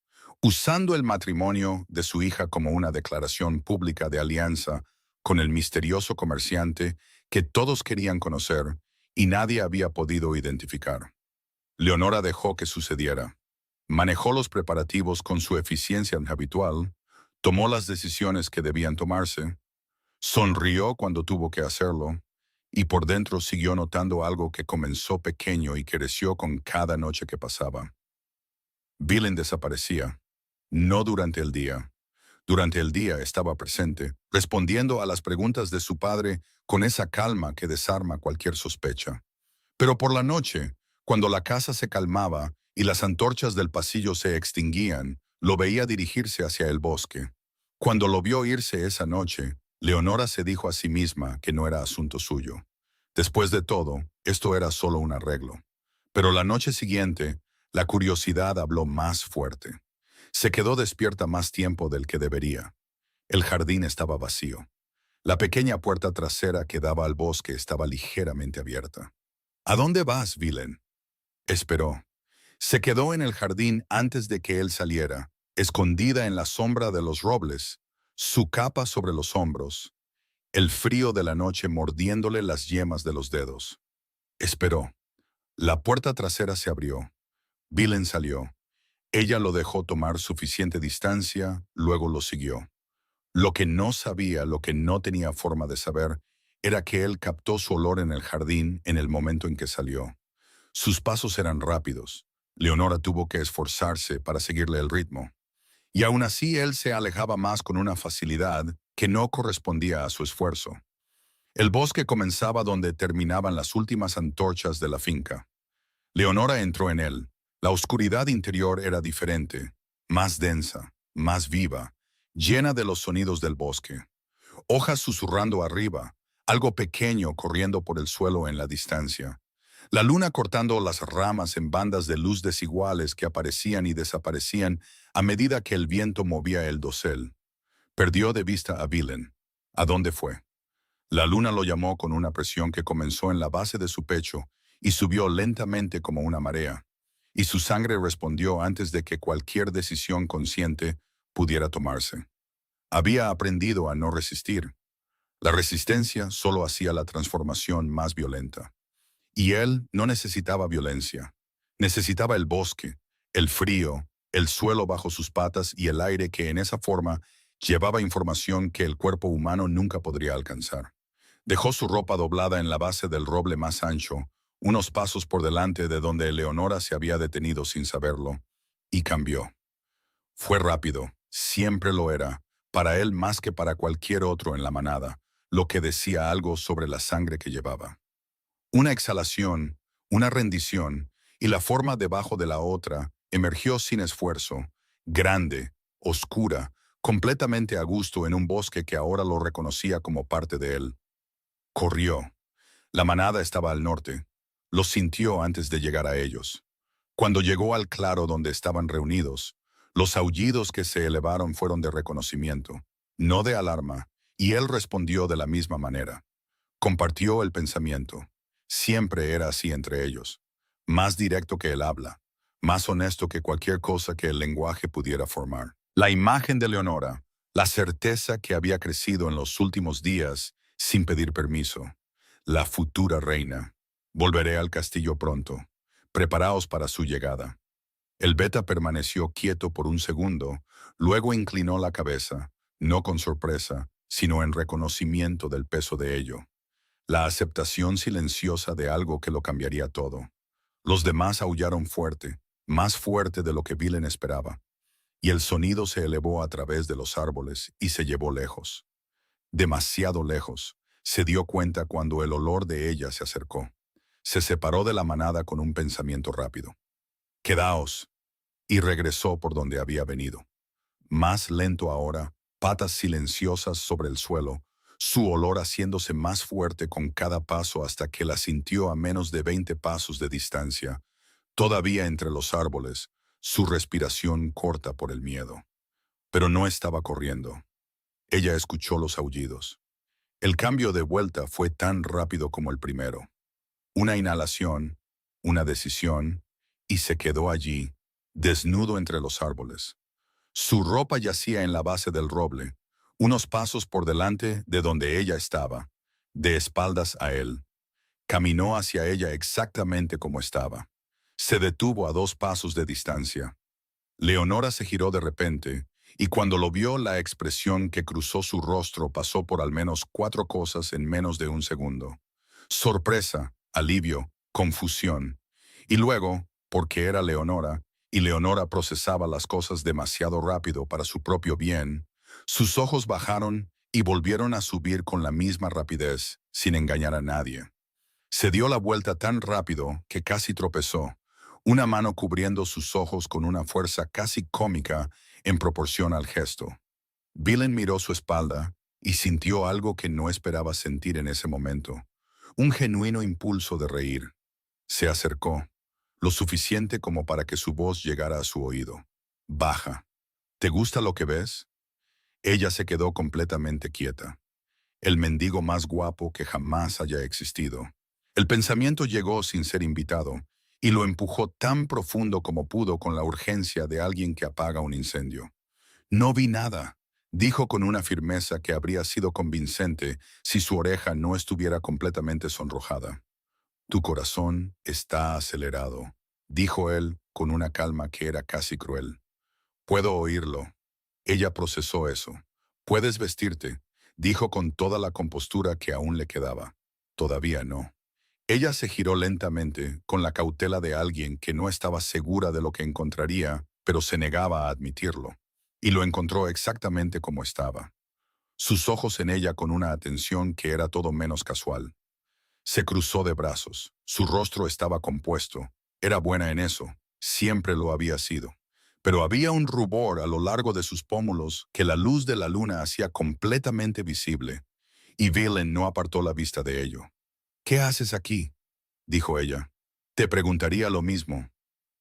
usando el matrimonio de su hija como una declaración pública de alianza con el misterioso comerciante que todos querían conocer y nadie había podido identificar. Leonora dejó que sucediera. Manejó los preparativos con su eficiencia habitual, tomó las decisiones que debían tomarse, sonrió cuando tuvo que hacerlo, y por dentro siguió notando algo que comenzó pequeño y creció con cada noche que pasaba. Vilen desaparecía, no durante el día. Durante el día estaba presente, respondiendo a las preguntas de su padre con esa calma que desarma cualquier sospecha. Pero por la noche, cuando la casa se calmaba y las antorchas del pasillo se extinguían, lo veía dirigirse hacia el bosque. Cuando lo vio irse esa noche, Leonora se dijo a sí misma que no era asunto suyo. Después de todo, esto era solo un arreglo. Pero la noche siguiente, la curiosidad habló más fuerte. Se quedó despierta más tiempo del que debería. El jardín estaba vacío. La pequeña puerta trasera que daba al bosque estaba ligeramente abierta. ¿A dónde vas, Vilen? Esperó. Se quedó en el jardín antes de que él saliera, escondida en la sombra de los robles, su capa sobre los hombros, el frío de la noche mordiéndole las yemas de los dedos. Esperó. La puerta trasera se abrió. Vilen salió. Ella lo dejó tomar suficiente distancia, luego lo siguió. Lo que no sabía, lo que no tenía forma de saber, era que él captó su olor en el jardín en el momento en que salió. Sus pasos eran rápidos. Leonora tuvo que esforzarse para seguirle el ritmo. Y aún así él se alejaba más con una facilidad que no correspondía a su esfuerzo. El bosque comenzaba donde terminaban las últimas antorchas de la finca. Leonora entró en él. La oscuridad interior era diferente, más densa, más viva, llena de los sonidos del bosque. Hojas susurrando arriba, algo pequeño corriendo por el suelo en la distancia. La luna cortando las ramas en bandas de luz desiguales que aparecían y desaparecían a medida que el viento movía el dosel. Perdió de vista a Vilen. ¿A dónde fue? La luna lo llamó con una presión que comenzó en la base de su pecho y subió lentamente como una marea, y su sangre respondió antes de que cualquier decisión consciente pudiera tomarse. Había aprendido a no resistir. La resistencia solo hacía la transformación más violenta. Y él no necesitaba violencia. Necesitaba el bosque, el frío, el suelo bajo sus patas y el aire que en esa forma llevaba información que el cuerpo humano nunca podría alcanzar. Dejó su ropa doblada en la base del roble más ancho, unos pasos por delante de donde Eleonora se había detenido sin saberlo, y cambió. Fue rápido, siempre lo era, para él más que para cualquier otro en la manada, lo que decía algo sobre la sangre que llevaba. Una exhalación, una rendición, y la forma debajo de la otra emergió sin esfuerzo, grande, oscura, completamente a gusto en un bosque que ahora lo reconocía como parte de él. Corrió. La manada estaba al norte. Lo sintió antes de llegar a ellos. Cuando llegó al claro donde estaban reunidos, los aullidos que se elevaron fueron de reconocimiento, no de alarma, y él respondió de la misma manera. Compartió el pensamiento. Siempre era así entre ellos. Más directo que el habla, más honesto que cualquier cosa que el lenguaje pudiera formar. La imagen de Leonora, la certeza que había crecido en los últimos días sin pedir permiso. La futura reina. Volveré al castillo pronto. Preparaos para su llegada. El beta permaneció quieto por un segundo, luego inclinó la cabeza, no con sorpresa, sino en reconocimiento del peso de ello. La aceptación silenciosa de algo que lo cambiaría todo. Los demás aullaron fuerte, más fuerte de lo que Vilen esperaba, y el sonido se elevó a través de los árboles y se llevó lejos. Demasiado lejos. Se dio cuenta cuando el olor de ella se acercó. Se separó de la manada con un pensamiento rápido. «Quedaos», y regresó por donde había venido. Más lento ahora, patas silenciosas sobre el suelo, su olor haciéndose más fuerte con cada paso hasta que la sintió a menos de 20 pasos de distancia, todavía entre los árboles, su respiración corta por el miedo. Pero no estaba corriendo. Ella escuchó los aullidos. El cambio de vuelta fue tan rápido como el primero. Una inhalación, una decisión, y se quedó allí, desnudo entre los árboles. Su ropa yacía en la base del roble, unos pasos por delante de donde ella estaba, de espaldas a él. Caminó hacia ella exactamente como estaba. Se detuvo a 2 pasos de distancia. Leonora se giró de repente, y cuando lo vio, la expresión que cruzó su rostro pasó por al menos 4 cosas en menos de un segundo. Sorpresa, alivio, confusión. Y luego, porque era Leonora, y Leonora procesaba las cosas demasiado rápido para su propio bien, sus ojos bajaron y volvieron a subir con la misma rapidez, sin engañar a nadie. Se dio la vuelta tan rápido que casi tropezó, una mano cubriendo sus ojos con una fuerza casi cómica en proporción al gesto. Vilen miró su espalda y sintió algo que no esperaba sentir en ese momento, un genuino impulso de reír. Se acercó, lo suficiente como para que su voz llegara a su oído. Baja. ¿Te gusta lo que ves? Ella se quedó completamente quieta. El mendigo más guapo que jamás haya existido. El pensamiento llegó sin ser invitado, y lo empujó tan profundo como pudo con la urgencia de alguien que apaga un incendio. No vi nada, dijo con una firmeza que habría sido convincente si su oreja no estuviera completamente sonrojada. Tu corazón está acelerado, dijo él con una calma que era casi cruel. Puedo oírlo. Ella procesó eso. Puedes vestirte, dijo con toda la compostura que aún le quedaba. Todavía no. Ella se giró lentamente, con la cautela de alguien que no estaba segura de lo que encontraría, pero se negaba a admitirlo. Y lo encontró exactamente como estaba. sus ojos en ella con una atención que era todo menos casual. Se cruzó de brazos. Su rostro estaba compuesto. Era buena en eso. Siempre lo había sido. Pero había un rubor a lo largo de sus pómulos que la luz de la luna hacía completamente visible, y Villain no apartó la vista de ello. «¿Qué haces aquí?», dijo ella. «Te preguntaría lo mismo.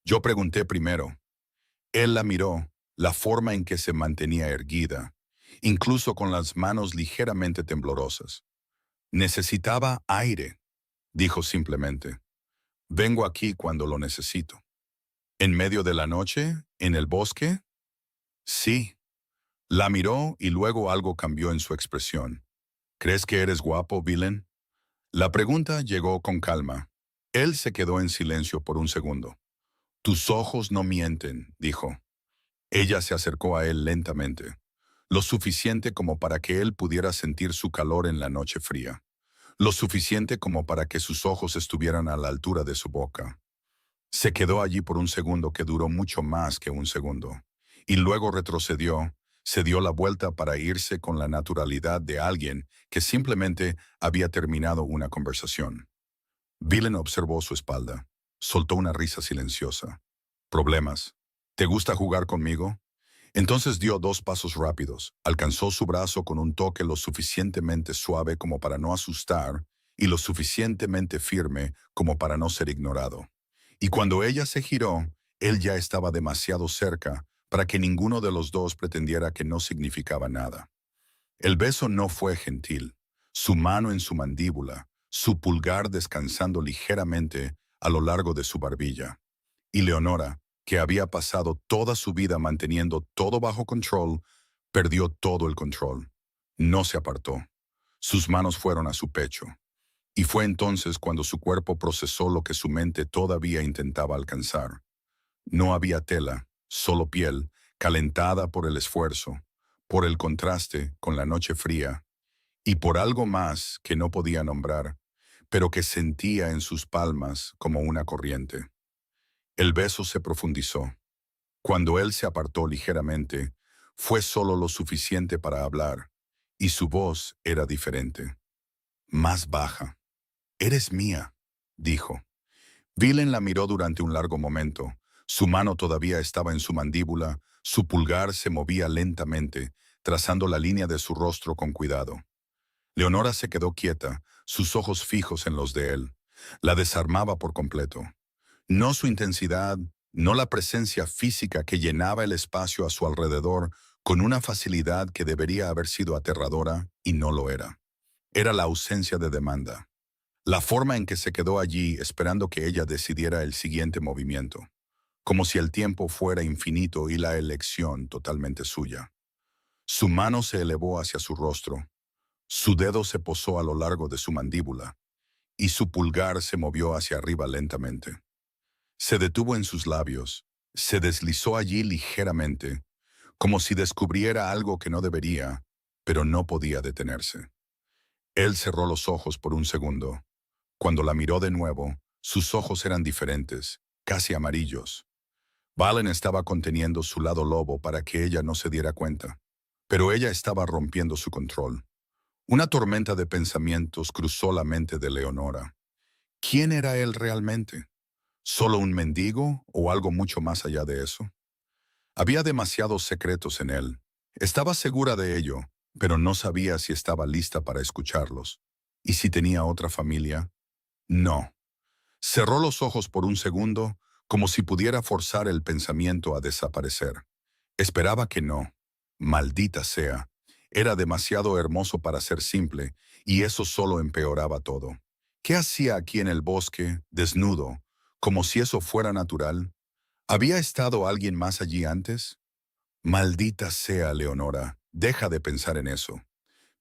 Yo pregunté primero». Él la miró, la forma en que se mantenía erguida, incluso con las manos ligeramente temblorosas. «Necesitaba aire», dijo simplemente. «Vengo aquí cuando lo necesito». «¿En medio de la noche? ¿En el bosque?» «Sí». La miró y luego algo cambió en su expresión. «¿Crees que eres guapo, Villain?». La pregunta llegó con calma. Él se quedó en silencio por un segundo. «Tus ojos no mienten», dijo. Ella se acercó a él lentamente, lo suficiente como para que él pudiera sentir su calor en la noche fría, lo suficiente como para que sus ojos estuvieran a la altura de su boca. Se quedó allí por un segundo que duró mucho más que un segundo, y luego retrocedió, se dio la vuelta para irse con la naturalidad de alguien que simplemente había terminado una conversación. Villain observó su espalda, soltó una risa silenciosa. «¿Problemas? ¿Te gusta jugar conmigo?». Entonces dio 2 pasos rápidos, alcanzó su brazo con un toque lo suficientemente suave como para no asustar y lo suficientemente firme como para no ser ignorado. Y cuando ella se giró, él ya estaba demasiado cerca para que ninguno de los dos pretendiera que no significaba nada. El beso no fue gentil. Su mano en su mandíbula, su pulgar descansando ligeramente a lo largo de su barbilla. Y Leonora, que había pasado toda su vida manteniendo todo bajo control, perdió todo el control. No se apartó. Sus manos fueron a su pecho. Y fue entonces cuando su cuerpo procesó lo que su mente todavía intentaba alcanzar. No había tela, solo piel, calentada por el esfuerzo, por el contraste con la noche fría, y por algo más que no podía nombrar, pero que sentía en sus palmas como una corriente. El beso se profundizó. Cuando él se apartó ligeramente, fue solo lo suficiente para hablar, y su voz era diferente, más baja. «Eres mía», dijo. Villain la miró durante un largo momento. Su mano todavía estaba en su mandíbula, su pulgar se movía lentamente, trazando la línea de su rostro con cuidado. Leonora se quedó quieta, sus ojos fijos en los de él. La desarmaba por completo. No su intensidad, no la presencia física que llenaba el espacio a su alrededor con una facilidad que debería haber sido aterradora y no lo era. Era la ausencia de demanda. La forma en que se quedó allí esperando que ella decidiera el siguiente movimiento, como si el tiempo fuera infinito y la elección totalmente suya. Su mano se elevó hacia su rostro, su dedo se posó a lo largo de su mandíbula, y su pulgar se movió hacia arriba lentamente. Se detuvo en sus labios, se deslizó allí ligeramente, como si descubriera algo que no debería, pero no podía detenerse. Él cerró los ojos por un segundo. Cuando la miró de nuevo, sus ojos eran diferentes, casi amarillos. Valen estaba conteniendo su lado lobo para que ella no se diera cuenta, pero ella estaba rompiendo su control. Una tormenta de pensamientos cruzó la mente de Leonora. ¿Quién era él realmente? ¿Solo un mendigo o algo mucho más allá de eso? Había demasiados secretos en él. Estaba segura de ello, pero no sabía si estaba lista para escucharlos. ¿Y si tenía otra familia? No. Cerró los ojos por un segundo, como si pudiera forzar el pensamiento a desaparecer. Esperaba que no. Maldita sea. Era demasiado hermoso para ser simple, y eso solo empeoraba todo. ¿Qué hacía aquí en el bosque, desnudo, como si eso fuera natural? ¿Había estado alguien más allí antes? Maldita sea, Leonora, deja de pensar en eso.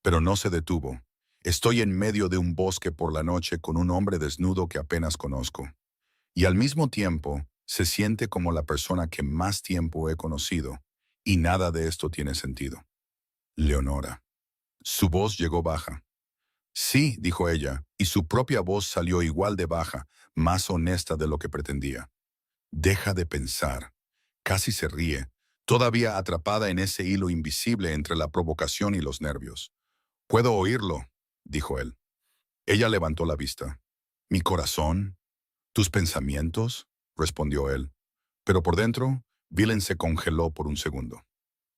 Pero no se detuvo. Estoy en medio de un bosque por la noche con un hombre desnudo que apenas conozco. Y al mismo tiempo, se siente como la persona que más tiempo he conocido, y nada de esto tiene sentido. Leonora. Su voz llegó baja. Sí, dijo ella, y su propia voz salió igual de baja, más honesta de lo que pretendía. Deja de pensar. Casi se ríe. todavía atrapada en ese hilo invisible entre la provocación y los nervios. «Puedo oírlo», dijo él. Ella levantó la vista. «¿Mi corazón? ¿Tus pensamientos?», respondió él. Pero por dentro, Vilen se congeló por un segundo.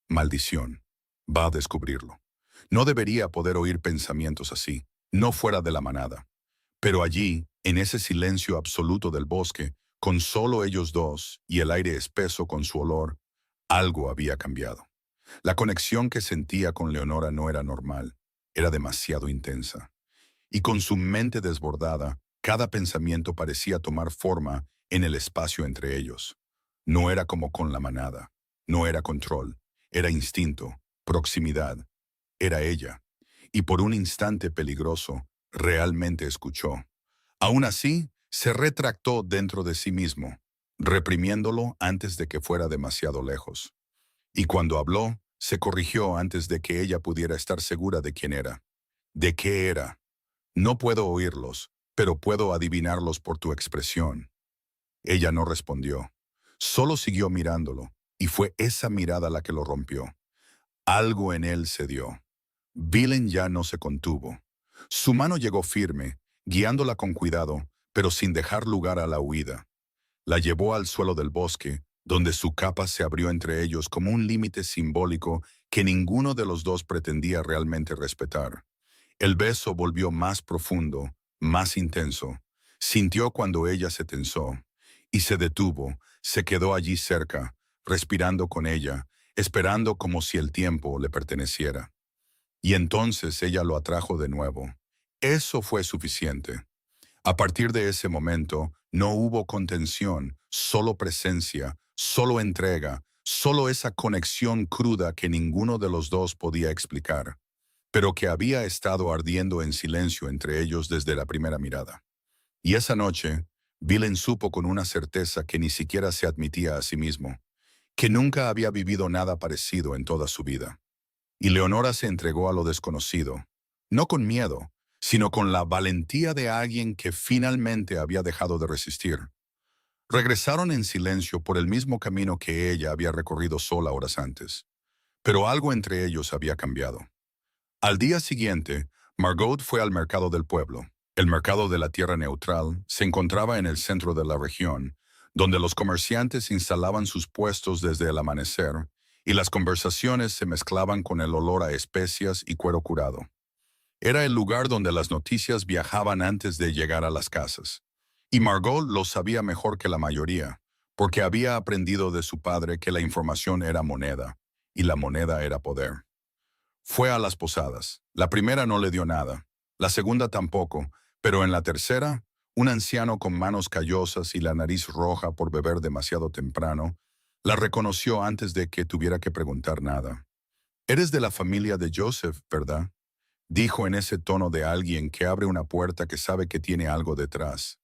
Maldición. Va a descubrirlo. No debería poder oír pensamientos así, no fuera de la manada. Pero allí, en ese silencio absoluto del bosque, con solo ellos dos y el aire espeso con su olor, algo había cambiado. La conexión que sentía con Leonora no era normal, era demasiado intensa. Y con su mente desbordada, cada pensamiento parecía tomar forma en el espacio entre ellos. No era como con la manada, no era control, era instinto, proximidad, era ella. Y por un instante peligroso, realmente escuchó. Aún así, se retractó dentro de sí mismo, reprimiéndolo antes de que fuera demasiado lejos. Y cuando habló, se corrigió antes de que ella pudiera estar segura de quién era. ¿De qué era? «No puedo oírlos, pero puedo adivinarlos por tu expresión». Ella no respondió. Solo siguió mirándolo, y fue esa mirada la que lo rompió. Algo en él cedió. Vilen ya no se contuvo. Su mano llegó firme, guiándola con cuidado, pero sin dejar lugar a la huida. La llevó al suelo del bosque, donde su capa se abrió entre ellos como un límite simbólico que ninguno de los dos pretendía realmente respetar. El beso volvió más profundo, más intenso. Sintió cuando ella se tensó y se detuvo, se quedó allí cerca, respirando con ella, esperando como si el tiempo le perteneciera. Y entonces ella lo atrajo de nuevo. Eso fue suficiente. A partir de ese momento, no hubo contención, solo presencia, solo entrega, solo esa conexión cruda que ninguno de los dos podía explicar, pero que había estado ardiendo en silencio entre ellos desde la primera mirada. Y esa noche, Vilen supo con una certeza que ni siquiera se admitía a sí mismo, que nunca había vivido nada parecido en toda su vida. Y Leonora se entregó a lo desconocido, no con miedo, sino con la valentía de alguien que finalmente había dejado de resistir. Regresaron en silencio por el mismo camino que ella había recorrido sola horas antes, pero algo entre ellos había cambiado. Al día siguiente, Margot fue al mercado del pueblo. El mercado de la Tierra Neutral se encontraba en el centro de la región, donde los comerciantes instalaban sus puestos desde el amanecer, y las conversaciones se mezclaban con el olor a especias y cuero curado. Era el lugar donde las noticias viajaban antes de llegar a las casas. Y Margot lo sabía mejor que la mayoría, porque había aprendido de su padre que la información era moneda, y la moneda era poder. Fue a las posadas. La primera no le dio nada, la segunda tampoco, pero en la tercera, un anciano con manos callosas y la nariz roja por beber demasiado temprano, la reconoció antes de que tuviera que preguntar nada. «Eres de la familia de Joseph, ¿verdad?», dijo en ese tono de alguien que abre una puerta que sabe que tiene algo detrás.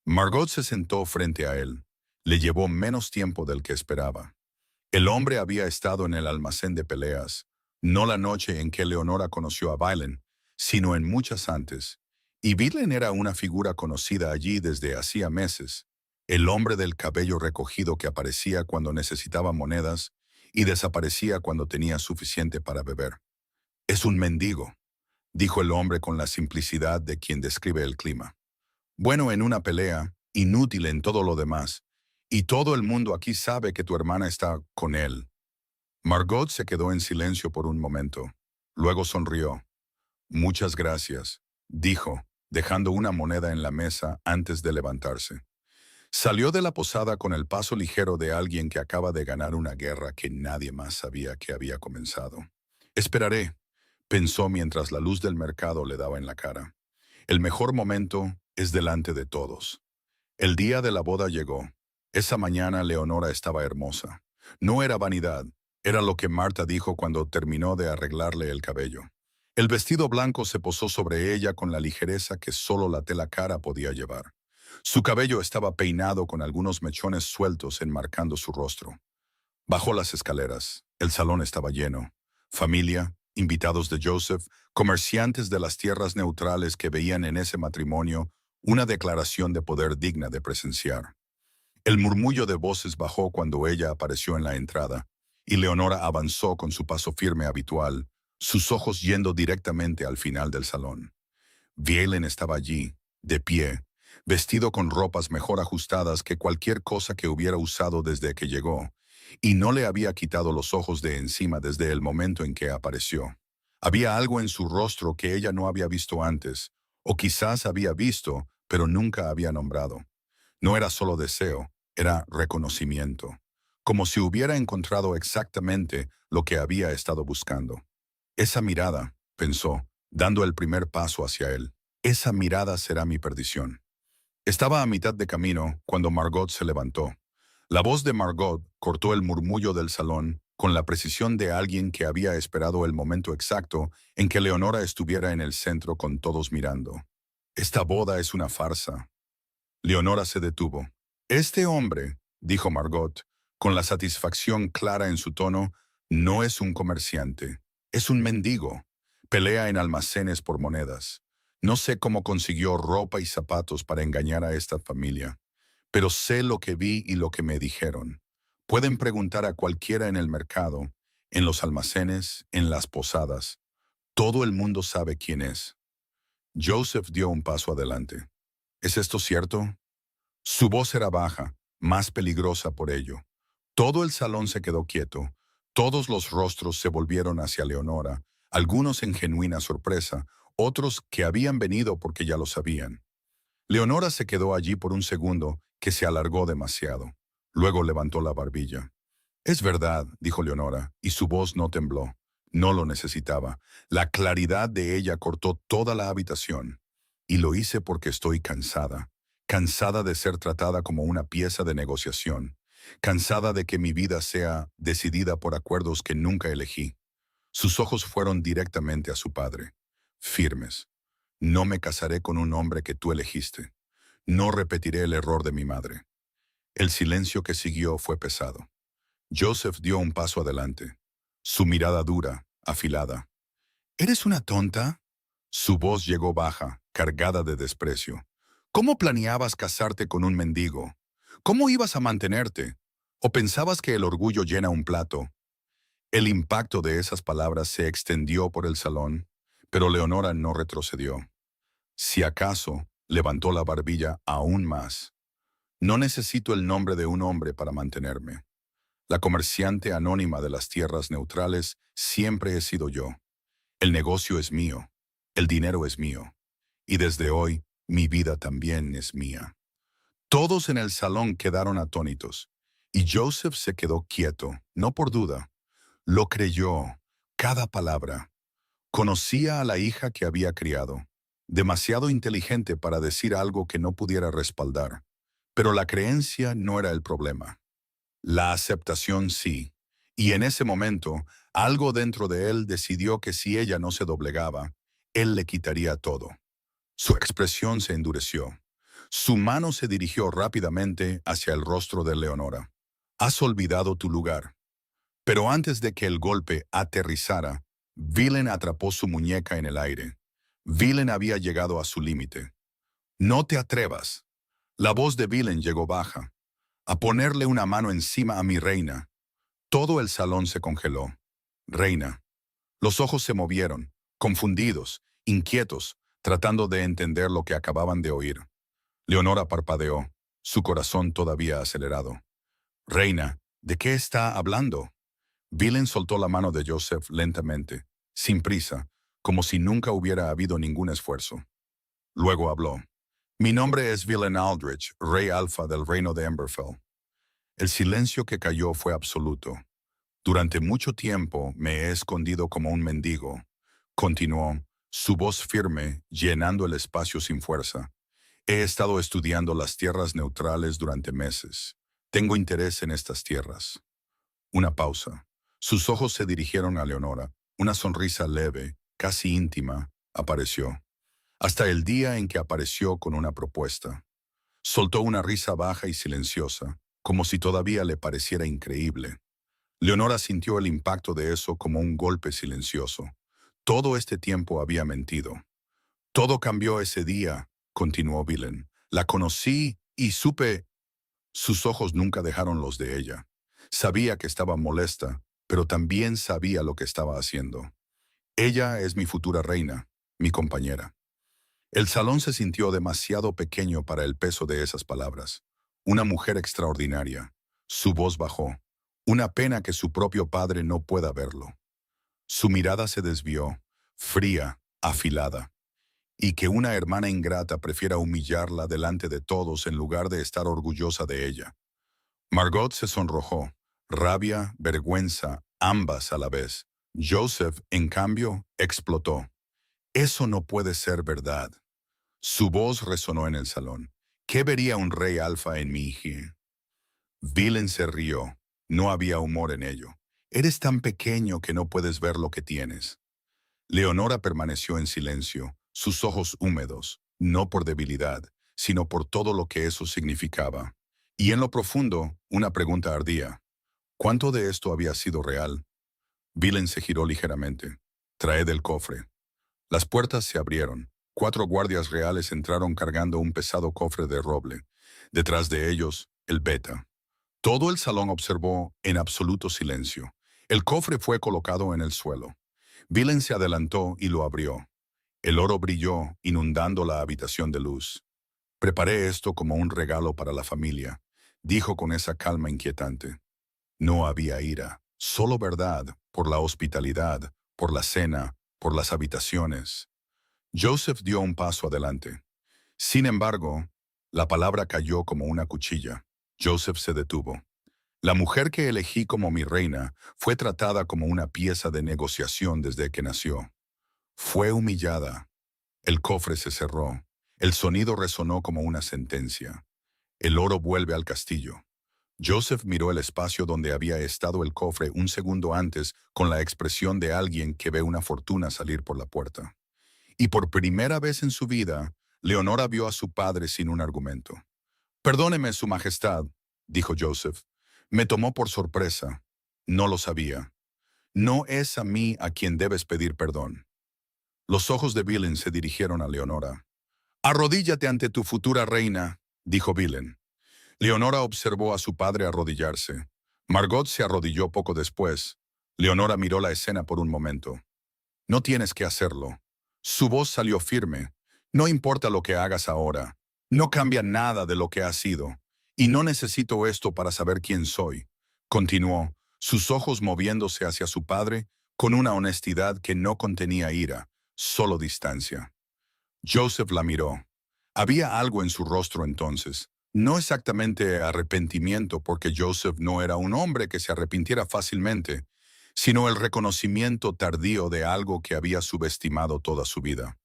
Margot se sentó frente a él. Le llevó menos tiempo del que esperaba. El hombre había estado en el almacén de peleas, no la noche en que Leonora conoció a Vilen, sino en muchas antes. Y Vilen era una figura conocida allí desde hacía meses, el hombre del cabello recogido que aparecía cuando necesitaba monedas y desaparecía cuando tenía suficiente para beber. «Es un mendigo», dijo el hombre con la simplicidad de quien describe el clima. «Bueno en una pelea, inútil en todo lo demás, y todo el mundo aquí sabe que tu hermana está con él». Margot se quedó en silencio por un momento. Luego sonrió. «Muchas gracias», dijo, dejando una moneda en la mesa antes de levantarse. Salió de la posada con el paso ligero de alguien que acaba de ganar una guerra que nadie más sabía que había comenzado. «Esperaré», pensó mientras la luz del mercado le daba en la cara. «El mejor momento es delante de todos». El día de la boda llegó. Esa mañana Leonora estaba hermosa. No era vanidad, era lo que Marta dijo cuando terminó de arreglarle el cabello. El vestido blanco se posó sobre ella con la ligereza que solo la tela cara podía llevar. Su cabello estaba peinado con algunos mechones sueltos enmarcando su rostro. Bajó las escaleras. El salón estaba lleno. Familia, invitados de Joseph, comerciantes de las tierras neutrales que veían en ese matrimonio una declaración de poder digna de presenciar. El murmullo de voces bajó cuando ella apareció en la entrada, y Leonora avanzó con su paso firme habitual, sus ojos yendo directamente al final del salón. Vielen estaba allí, de pie, vestido con ropas mejor ajustadas que cualquier cosa que hubiera usado desde que llegó, y no le había quitado los ojos de encima desde el momento en que apareció. Había algo en su rostro que ella no había visto antes, o quizás había visto, pero nunca había nombrado. No era solo deseo, era reconocimiento, como si hubiera encontrado exactamente lo que había estado buscando. Esa mirada, pensó, dando el primer paso hacia él. Esa mirada será mi perdición. Estaba a mitad de camino cuando Margot se levantó. La voz de Margot cortó el murmullo del salón con la precisión de alguien que había esperado el momento exacto en que Leonora estuviera en el centro con todos mirando. Esta boda es una farsa. Leonora se detuvo. Este hombre, dijo Margot, con la satisfacción clara en su tono, no es un comerciante, es un mendigo. Pelea en almacenes por monedas. No sé cómo consiguió ropa y zapatos para engañar a esta familia, pero sé lo que vi y lo que me dijeron. Pueden preguntar a cualquiera en el mercado, en los almacenes, en las posadas. Todo el mundo sabe quién es. Joseph dio un paso adelante. ¿Es esto cierto? Su voz era baja, más peligrosa por ello. Todo el salón se quedó quieto. Todos los rostros se volvieron hacia Leonora, algunos en genuina sorpresa, otros que habían venido porque ya lo sabían. Leonora se quedó allí por un segundo que se alargó demasiado. Luego levantó la barbilla. Es verdad, dijo Leonora, y su voz no tembló. No lo necesitaba. La claridad de ella cortó toda la habitación. Y lo hice porque estoy cansada. Cansada de ser tratada como una pieza de negociación. Cansada de que mi vida sea decidida por acuerdos que nunca elegí. Sus ojos fueron directamente a su padre. Firmes. No me casaré con un hombre que tú elegiste. No repetiré el error de mi madre. El silencio que siguió fue pesado. Joseph dio un paso adelante. Su mirada dura, afilada. ¿Eres una tonta? Su voz llegó baja, cargada de desprecio. ¿Cómo planeabas casarte con un mendigo? ¿Cómo ibas a mantenerte? ¿O pensabas que el orgullo llena un plato? El impacto de esas palabras se extendió por el salón, pero Leonora no retrocedió. Si acaso, levantó la barbilla aún más. No necesito el nombre de un hombre para mantenerme. La comerciante anónima de las tierras neutrales siempre he sido yo. El negocio es mío, el dinero es mío, y desde hoy mi vida también es mía. Todos en el salón quedaron atónitos, y Joseph se quedó quieto, no por duda. Lo creyó, cada palabra. Conocía a la hija que había criado, demasiado inteligente para decir algo que no pudiera respaldar, pero la creencia no era el problema. La aceptación sí, y en ese momento, algo dentro de él decidió que si ella no se doblegaba, él le quitaría todo. Su expresión se endureció. Su mano se dirigió rápidamente hacia el rostro de Leonora. Has olvidado tu lugar. Pero antes de que el golpe aterrizara, Vilen atrapó su muñeca en el aire. Vilen había llegado a su límite. No te atrevas. La voz de Vilen llegó baja. A ponerle una mano encima a mi reina. Todo el salón se congeló. Reina. Los ojos se movieron, confundidos, inquietos, tratando de entender lo que acababan de oír. Leonora parpadeó, su corazón todavía acelerado. Reina, ¿de qué está hablando? Vilen soltó la mano de Joseph lentamente, sin prisa, como si nunca hubiera habido ningún esfuerzo. Luego habló. Mi nombre es Vilen Aldrich, rey alfa del reino de Emberfell. El silencio que cayó fue absoluto. Durante mucho tiempo me he escondido como un mendigo, continuó, su voz firme, llenando el espacio sin fuerza. He estado estudiando las tierras neutrales durante meses. Tengo interés en estas tierras. Una pausa. Sus ojos se dirigieron a Leonora. Una sonrisa leve, casi íntima, apareció. Hasta el día en que apareció con una propuesta. Soltó una risa baja y silenciosa, como si todavía le pareciera increíble. Leonora sintió el impacto de eso como un golpe silencioso. Todo este tiempo había mentido. Todo cambió ese día, continuó Vilen. La conocí y supe. Sus ojos nunca dejaron los de ella. Sabía que estaba molesta, pero también sabía lo que estaba haciendo. Ella es mi futura reina, mi compañera. El salón se sintió demasiado pequeño para el peso de esas palabras. Una mujer extraordinaria. Su voz bajó. Una pena que su propio padre no pueda verlo. Su mirada se desvió, fría, afilada. Y que una hermana ingrata prefiera humillarla delante de todos en lugar de estar orgullosa de ella. Margot se sonrojó. Rabia, vergüenza, ambas a la vez. Joseph, en cambio, explotó. Eso no puede ser verdad. Su voz resonó en el salón. ¿Qué vería un rey alfa en mi hija? Villain se rió. No había humor en ello. Eres tan pequeño que no puedes ver lo que tienes. Leonora permaneció en silencio, sus ojos húmedos, no por debilidad, sino por todo lo que eso significaba. Y en lo profundo, una pregunta ardía. ¿Cuánto de esto había sido real? Villain se giró ligeramente. Traed el cofre. Las puertas se abrieron. 4 guardias reales entraron cargando un pesado cofre de roble. Detrás de ellos, el beta. Todo el salón observó en absoluto silencio. El cofre fue colocado en el suelo. Villain se adelantó y lo abrió. El oro brilló, inundando la habitación de luz. Preparé esto como un regalo para la familia, dijo con esa calma inquietante. No había ira, solo verdad, por la hospitalidad, por la cena, por las habitaciones. Joseph dio un paso adelante. Sin embargo, la palabra cayó como una cuchilla. Joseph se detuvo. La mujer que elegí como mi reina fue tratada como una pieza de negociación desde que nació. Fue humillada. El cofre se cerró. El sonido resonó como una sentencia. El oro vuelve al castillo. Joseph miró el espacio donde había estado el cofre un segundo antes con la expresión de alguien que ve una fortuna salir por la puerta. Y por primera vez en su vida, Leonora vio a su padre sin un argumento. «Perdóneme, Su Majestad», dijo Joseph. «Me tomó por sorpresa. No lo sabía. No es a mí a quien debes pedir perdón». Los ojos de Villain se dirigieron a Leonora. «Arrodíllate ante tu futura reina», dijo Villain. Leonora observó a su padre arrodillarse. Margot se arrodilló poco después. Leonora miró la escena por un momento. «No tienes que hacerlo». Su voz salió firme. «No importa lo que hagas ahora. No cambia nada de lo que has sido. Y no necesito esto para saber quién soy», continuó, sus ojos moviéndose hacia su padre con una honestidad que no contenía ira, solo distancia. Joseph la miró. Había algo en su rostro entonces. No exactamente arrepentimiento, porque Joseph no era un hombre que se arrepintiera fácilmente, sino el reconocimiento tardío de algo que había subestimado toda su vida.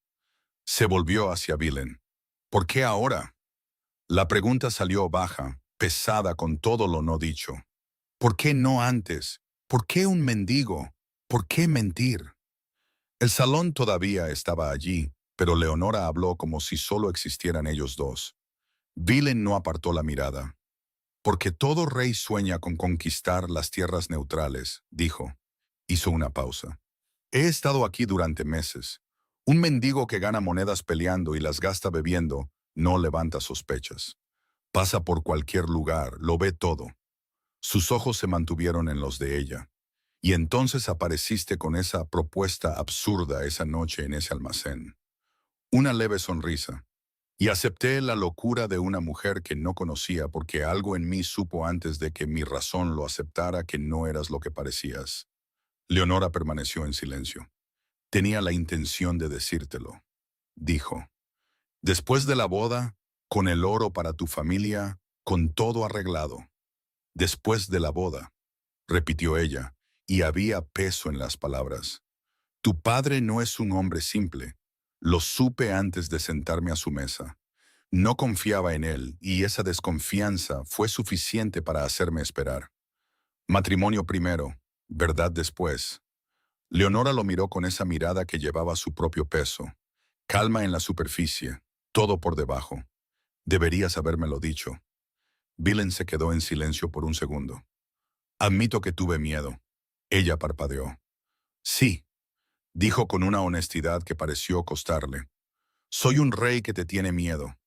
Se volvió hacia Villain. «¿Por qué ahora?» La pregunta salió baja, pesada con todo lo no dicho. ¿Por qué no antes? ¿Por qué un mendigo? ¿Por qué mentir? El salón todavía estaba allí, pero Leonora habló como si solo existieran ellos dos. Villain no apartó la mirada. «Porque todo rey sueña con conquistar las tierras neutrales», dijo. Hizo una pausa. «He estado aquí durante meses. Un mendigo que gana monedas peleando y las gasta bebiendo no levanta sospechas. Pasa por cualquier lugar, lo ve todo». Sus ojos se mantuvieron en los de ella. «Y entonces apareciste con esa propuesta absurda esa noche en ese almacén». Una leve sonrisa. «Y acepté la locura de una mujer que no conocía porque algo en mí supo antes de que mi razón lo aceptara que no eras lo que parecías». Leonora permaneció en silencio. «Tenía la intención de decírtelo», dijo. «Después de la boda, con el oro para tu familia, con todo arreglado». «Después de la boda», repitió ella, y había peso en las palabras. «Tu padre no es un hombre simple. Lo supe antes de sentarme a su mesa. No confiaba en él, y esa desconfianza fue suficiente para hacerme esperar. Matrimonio primero, verdad después». Leonora lo miró con esa mirada que llevaba su propio peso. Calma en la superficie, todo por debajo. «Deberías habérmelo dicho». Villain se quedó en silencio por un segundo. «Admito que tuve miedo». Ella parpadeó. «Sí», dijo con una honestidad que pareció costarle. «Soy un rey que te tiene miedo.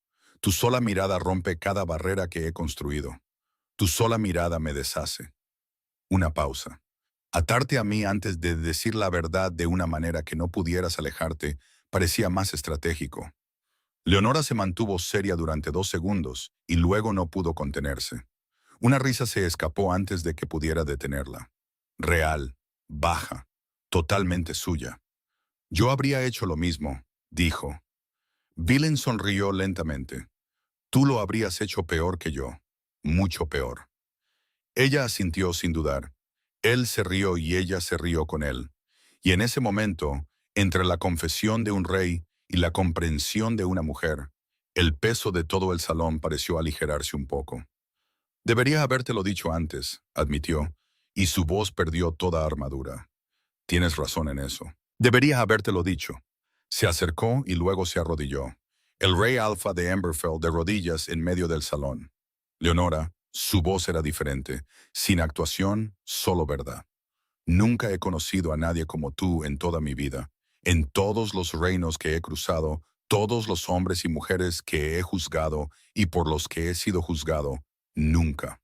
Tu sola mirada rompe cada barrera que he construido. Tu sola mirada me deshace». Una pausa. Atarte a mí antes de decir la verdad de una manera que no pudieras alejarte parecía más estratégico. Leonora se mantuvo seria durante 2 segundos y luego no pudo contenerse. Una risa se escapó antes de que pudiera detenerla. Real, baja, totalmente suya. Yo habría hecho lo mismo, dijo. Vilen sonrió lentamente. Tú lo habrías hecho peor que yo, mucho peor. Ella asintió sin dudar. Él se rió y ella se rió con él. Y en ese momento, entre la confesión de un rey y la comprensión de una mujer, el peso de todo el salón pareció aligerarse un poco. Debería habértelo dicho antes, admitió, y su voz perdió toda armadura. Tienes razón en eso. Debería habértelo dicho. Se acercó y luego se arrodilló. El rey alfa de Emberfell de rodillas en medio del salón. Leonora, su voz era diferente, sin actuación, solo verdad. Nunca he conocido a nadie como tú en toda mi vida. En todos los reinos que he cruzado, todos los hombres y mujeres que he juzgado y por los que he sido juzgado, nunca.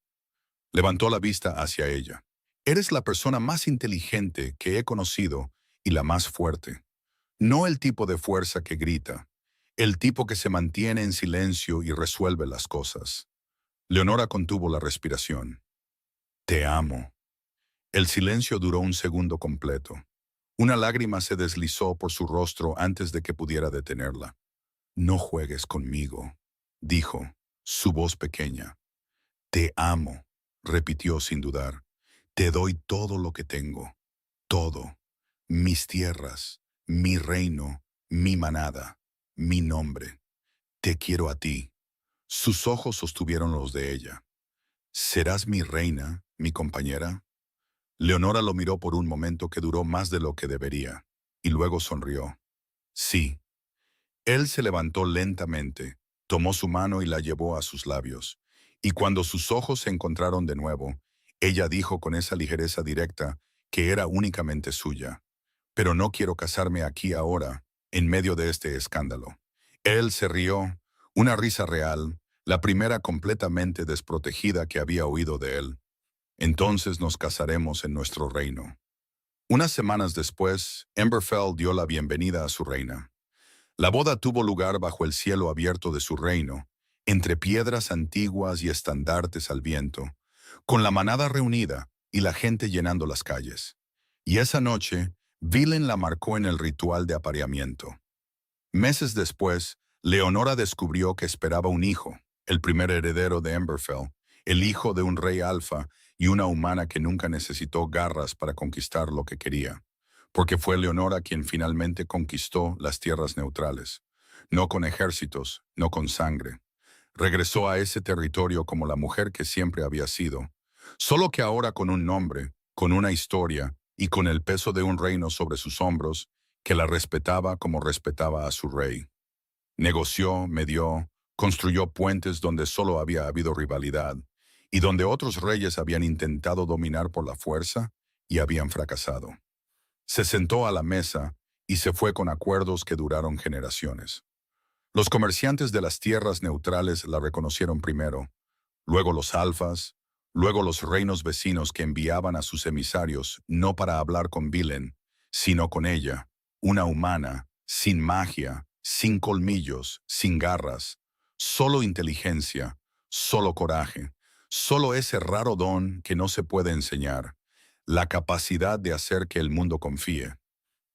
Levantó la vista hacia ella. Eres la persona más inteligente que he conocido y la más fuerte. No el tipo de fuerza que grita, el tipo que se mantiene en silencio y resuelve las cosas. Leonora contuvo la respiración. Te amo. El silencio duró un segundo completo. Una lágrima se deslizó por su rostro antes de que pudiera detenerla. No juegues conmigo, dijo, su voz pequeña. Te amo, repitió sin dudar. Te doy todo lo que tengo, todo. Mis tierras, mi reino, mi manada, mi nombre. Te quiero a ti. Sus ojos sostuvieron los de ella. ¿Serás mi reina, mi compañera? Leonora lo miró por un momento que duró más de lo que debería, y luego sonrió. Sí. Él se levantó lentamente, tomó su mano y la llevó a sus labios, y cuando sus ojos se encontraron de nuevo, ella dijo con esa ligereza directa que era únicamente suya. Pero no quiero casarme aquí ahora, en medio de este escándalo. Él se rió, una risa real, la primera completamente desprotegida que había oído de él. Entonces nos casaremos en nuestro reino. Unas semanas después, Emberfell dio la bienvenida a su reina. La boda tuvo lugar bajo el cielo abierto de su reino, entre piedras antiguas y estandartes al viento, con la manada reunida y la gente llenando las calles. Y esa noche, Vilen la marcó en el ritual de apareamiento. Meses después, Leonora descubrió que esperaba un hijo, el primer heredero de Emberfell, el hijo de un rey alfa y una humana que nunca necesitó garras para conquistar lo que quería, porque fue Leonora quien finalmente conquistó las tierras neutrales, no con ejércitos, no con sangre. Regresó a ese territorio como la mujer que siempre había sido, solo que ahora con un nombre, con una historia y con el peso de un reino sobre sus hombros que la respetaba como respetaba a su rey. Negoció, medió, construyó puentes donde solo había habido rivalidad y donde otros reyes habían intentado dominar por la fuerza y habían fracasado. Se sentó a la mesa y se fue con acuerdos que duraron generaciones. Los comerciantes de las tierras neutrales la reconocieron primero, luego los alfas, luego los reinos vecinos que enviaban a sus emisarios no para hablar con Vilen, sino con ella, una humana, sin magia, sin colmillos, sin garras, solo inteligencia, solo coraje, solo ese raro don que no se puede enseñar, la capacidad de hacer que el mundo confíe.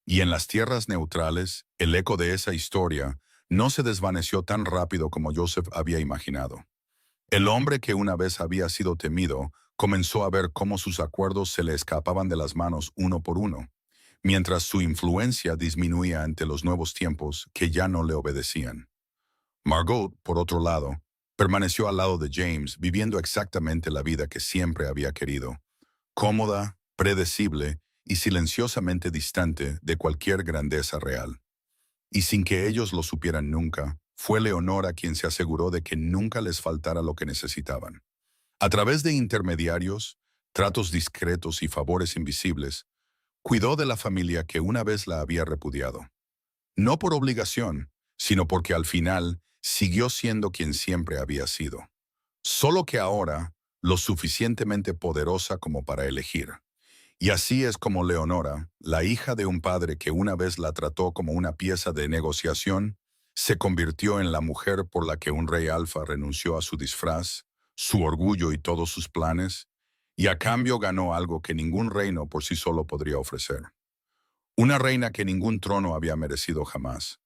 Y en las tierras neutrales, el eco de esa historia no se desvaneció tan rápido como Joseph había imaginado. El hombre que una vez había sido temido comenzó a ver cómo sus acuerdos se le escapaban de las manos uno por uno, mientras su influencia disminuía ante los nuevos tiempos que ya no le obedecían. Margot, por otro lado, permaneció al lado de James viviendo exactamente la vida que siempre había querido, cómoda, predecible y silenciosamente distante de cualquier grandeza real. Y sin que ellos lo supieran nunca, fue Leonora quien se aseguró de que nunca les faltara lo que necesitaban. A través de intermediarios, tratos discretos y favores invisibles, cuidó de la familia que una vez la había repudiado. No por obligación, sino porque al final siguió siendo quien siempre había sido. Solo que ahora, lo suficientemente poderosa como para elegir. Y así es como Leonora, la hija de un padre que una vez la trató como una pieza de negociación, se convirtió en la mujer por la que un rey alfa renunció a su disfraz, su orgullo y todos sus planes, y a cambio ganó algo que ningún reino por sí solo podría ofrecer. Una reina que ningún trono había merecido jamás.